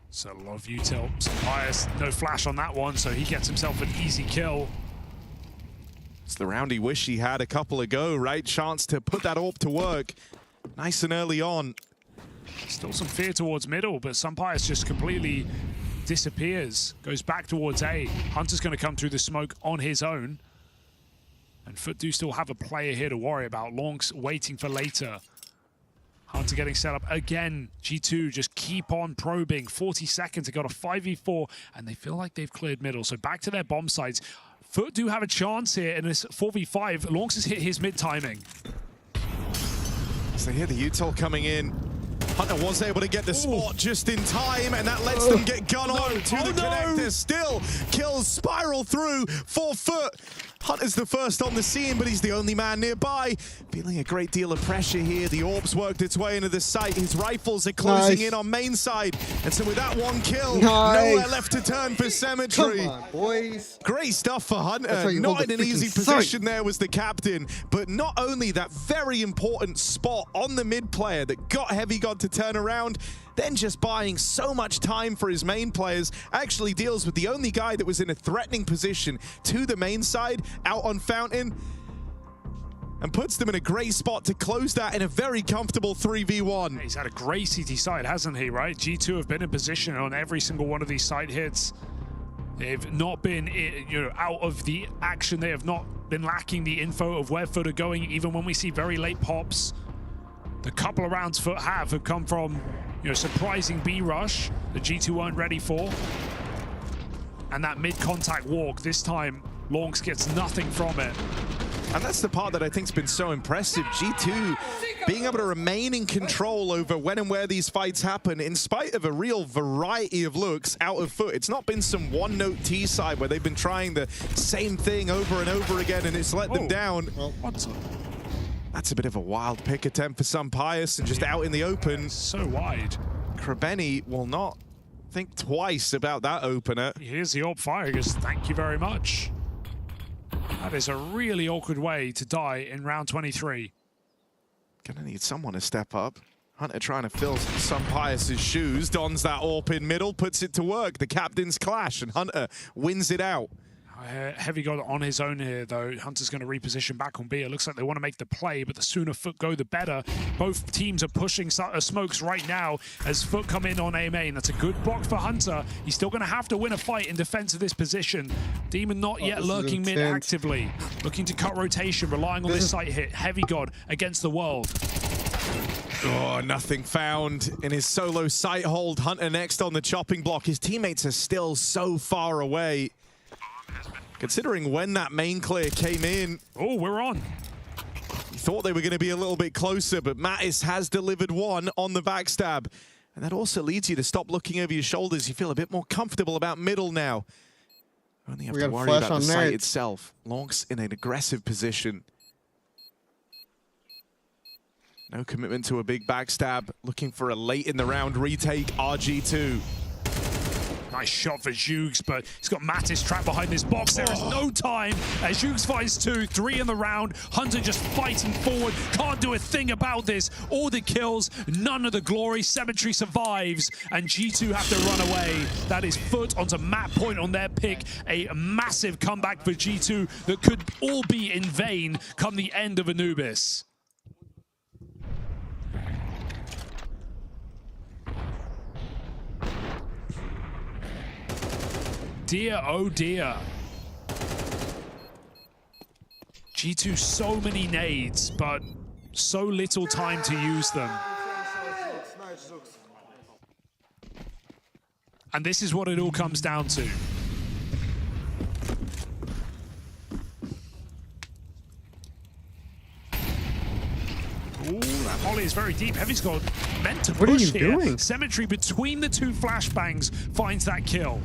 So a lot of util. Sampaio, no flash on that one, so he gets himself an easy kill. It's the round he wished he had a couple ago, right? Chance to put that AWP to work nice and early on. Still some fear towards middle, but Sampaio just completely disappears. Goes back towards A. Hunter's going to come through the smoke on his own. And FUT do still have a player here to worry about. Lonks waiting for later. Hunter getting set up again. G2 just keep on probing. 40 seconds. They got a 5v4, and they feel like they've cleared middle. So back to their bomb sites. FUT do have a chance here in this 4v5. Lonks has hit his mid-timing. So here the util coming in. Hunter was able to get the spot just in time, and that lets them get gun on to the connector. Still, kills spiral through for FUT. Hunter's the first on the scene, but he's the only man nearby. Feeling a great deal of pressure here. The orbs worked its way into the site. His rifles are closing in on main side. And so with that one kill, nowhere left to turn for Cemetery. Come on, boys. Great stuff for Hunter. Not in an easy position there was the captain, but not only that very important spot on the mid player that got Heavy God to turn around, then just buying so much time for his main players, actually deals with the only guy that was in a threatening position to the main side, out on Fountain, and puts them in a great spot to close that in a very comfortable 3v1. He's had a great CT side, hasn't he, right? G2 have been in position on every single one of these side hits. They've not been, out of the action. They have not been lacking the info of where FUT are going, even when we see very late pops. The couple of rounds FUT have come from, surprising B rush that G2 weren't ready for. And that mid-contact walk, this time, Lonks gets nothing from it. And that's the part that I think's been so impressive. G2 being able to remain in control over when and where these fights happen, in spite of a real variety of looks out of FUT. It's not been some one-note T side where they've been trying the same thing over and over again and it's let them down. Well, that's a bit of a wild pick attempt for some Pius and just out in the open. So wide. Krabeni will not think twice about that opener. Here's the AWP fire. He goes, thank you very much. That is a really awkward way to die in round 23. Gonna need someone to step up. Hunter trying to fill some Pius's shoes. Dons that AWP in middle, puts it to work. The captains clash and Hunter wins it out. Heavy God on his own here, though. Hunter's going to reposition back on B. It looks like they want to make the play, but the sooner FUT go, the better. Both teams are pushing smokes right now as FUT come in on A main. That's a good block for Hunter. He's still going to have to win a fight in defense of this position. Demon not yet lurking mid actively. Looking to cut rotation, relying on this site hit. Heavy God against the world. Oh, nothing found in his solo sight hold. Hunter next on the chopping block. His teammates are still so far away. Considering when that main clear came in. Oh, we're on. You thought they were going to be a little bit closer, but Mattis has delivered one on the backstab. And that also leads you to stop looking over your shoulders. You feel a bit more comfortable about middle now. Only have to worry about the site itself. Lonks in an aggressive position. No commitment to a big backstab. Looking for a late in the round retake. RG2. Nice shot for Zhugs, but he's got Mattis trapped behind this box. There is no time as Zhugs finds 2, 3 in the round. Hunter just fighting forward. Can't do a thing about this. All the kills, none of the glory. Cemetery survives, and G2 have to run away. That is FUT onto map point on their pick. A massive comeback for G2 that could all be in vain come the end of Anubis. Dear, oh dear. G2 so many nades, but so little time to use them. And this is what it all comes down to. Ooh, that volley is very deep. Heavy's got meant to push here. What are you doing? Cemetery between the two flashbangs finds that kill.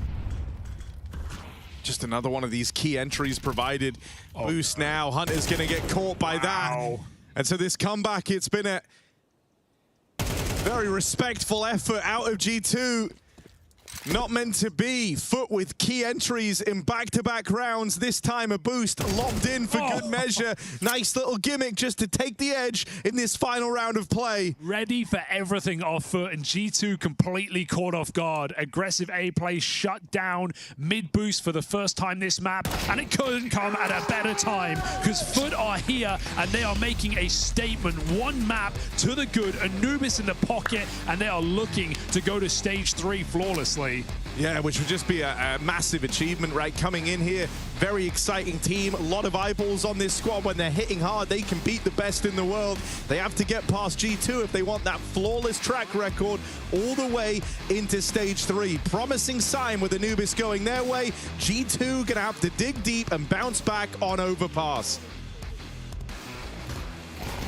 Just another one of these key entries provided. Boost now. Hunter's going to get caught by that. And so this comeback, it's been a very respectful effort out of G2. Not meant to be. FUT with key entries in back-to-back rounds. This time a boost lobbed in for good measure. Nice little gimmick just to take the edge in this final round of play. Ready for everything off FUT, and G2 completely caught off guard. Aggressive A play shut down. Mid-boost for the first time this map, and it couldn't come at a better time because FUT are here and they are making a statement. One map to the good. Anubis in the pocket, and they are looking to go to stage 3 flawlessly. early. Yeah, which would just be a massive achievement, right? Coming in here, very exciting team, a lot of eyeballs on this squad. When they're hitting hard, they can beat the best in the world. They have to get past G2 if they want that flawless track record all the way into stage 3. Promising sign with Anubis going their way. G2 gonna have to dig deep and bounce back on overpass.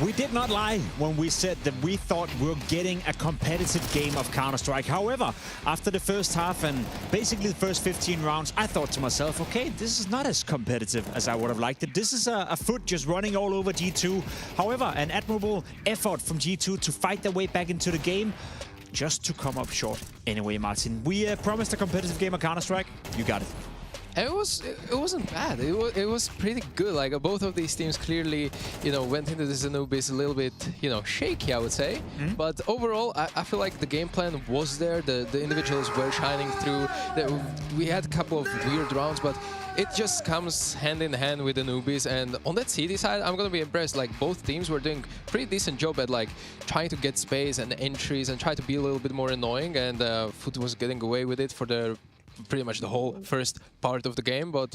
We did not lie when we said that we thought we were getting a competitive game of Counter-Strike. However, after the first half and basically the first 15 rounds, I thought to myself, okay, this is not as competitive as I would have liked it. This is a FUT just running all over G2. However, an admirable effort from G2 to fight their way back into the game, just to come up short. Anyway, Martin, we promised a competitive game of Counter-Strike. You got it. It wasn't bad. It was pretty good. Like both of these teams clearly, went into this Anubis a little bit, shaky, I would say. But overall, I feel like the game plan was there. The individuals were shining through. We had a couple of weird rounds, but it just comes hand in hand with Anubis. And on that CD side, I'm gonna be impressed. Like both teams were doing pretty decent job at like trying to get space and entries and try to be a little bit more annoying. And FUT was getting away with it for the pretty much the whole first part of the game, but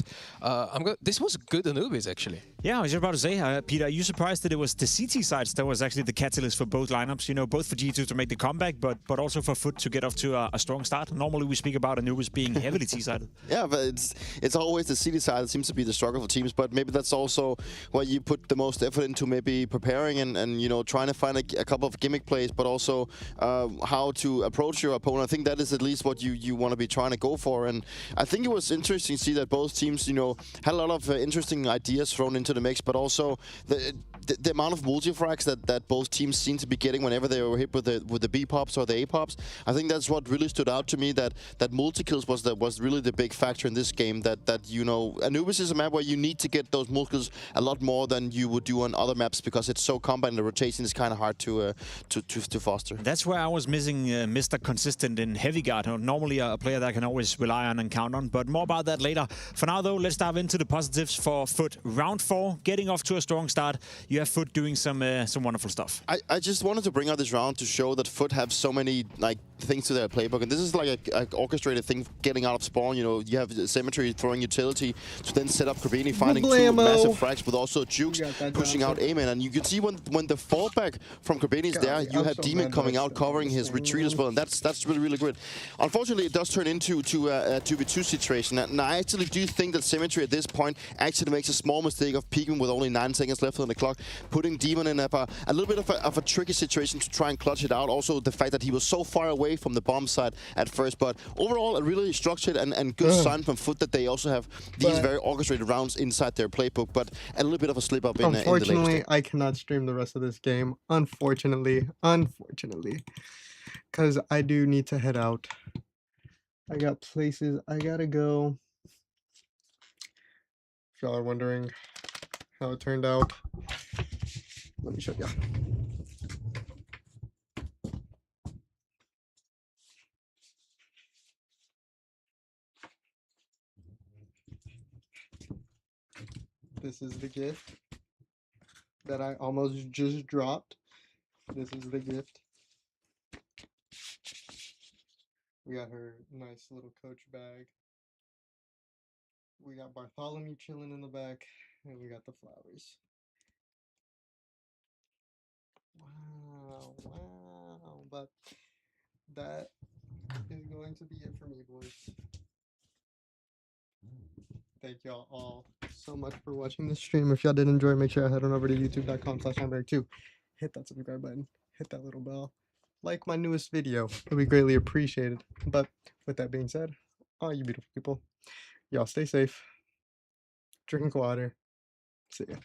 this was good Anubis actually. Yeah, I was just about to say, Peter, are you surprised that it was the CT sides that was actually the catalyst for both lineups? Both for G2 to make the comeback, but also for FUT to get off to a strong start. Normally we speak about Anubis being heavily T-sided. Yeah, but it's always the CT side that seems to be the struggle for teams, but maybe that's also where you put the most effort into maybe preparing and trying to find a couple of gimmick plays, but also how to approach your opponent. I think that is at least what you want to be trying to go for. And I think it was interesting to see that both teams, had a lot of interesting ideas thrown into the mix, but also the amount of multi-frags that both teams seem to be getting whenever they were hit with the B pops or the A pops. I think that's what really stood out to me. That multi-kills was really the big factor in this game. That Anubis is a map where you need to get those multi-kills a lot more than you would do on other maps because it's so combat and the rotation is kind of hard to foster. That's where I was missing Mr. Consistent in Heavy Guard. Normally a player that I can always rely on and count on, but more about that later. For now though, let's dive into the positives for FUT. Round 4, getting off to a strong start. You have FUT doing some wonderful stuff. I just wanted to bring out this round to show that FUT have so many things to their playbook, and this is like an orchestrated thing getting out of spawn. You have Symmetry throwing utility to then set up Corbini, finding two massive frags, but also Jukes pushing out Amen. And you can see when the fallback from Corbini is there, you have Demon coming out covering his retreat as well, and that's really, really good. Unfortunately, it does turn into a 2v2 situation, and I actually do think that Symmetry at this point actually makes a small mistake of peeking with only 9 seconds left on the clock, putting Demon in a little bit of a tricky situation to try and clutch it out. Also, the fact that he was so far away from the bomb side at first, but overall, a really structured and good sign from FUT that they also have these very orchestrated rounds inside their playbook, but a little bit of a slip up in the later Unfortunately, I cannot stream the rest of this game. Unfortunately, because I do need to head out. I got places I gotta go. If y'all are wondering how it turned out, let me show you. This is the gift that I almost just dropped. This is the gift. We got her nice little coach bag. We got Bartholomew chilling in the back, and we got the flowers. Wow. But that is going to be it for me, boys. Thank y'all all so much for watching this stream. If y'all did enjoy, make sure I head on over to youtube.com/Hamburg2. Hit that subscribe button. Hit that little bell. Like my newest video. It'll be greatly appreciated. But with that being said, all you beautiful people, y'all stay safe. Drink water. See ya.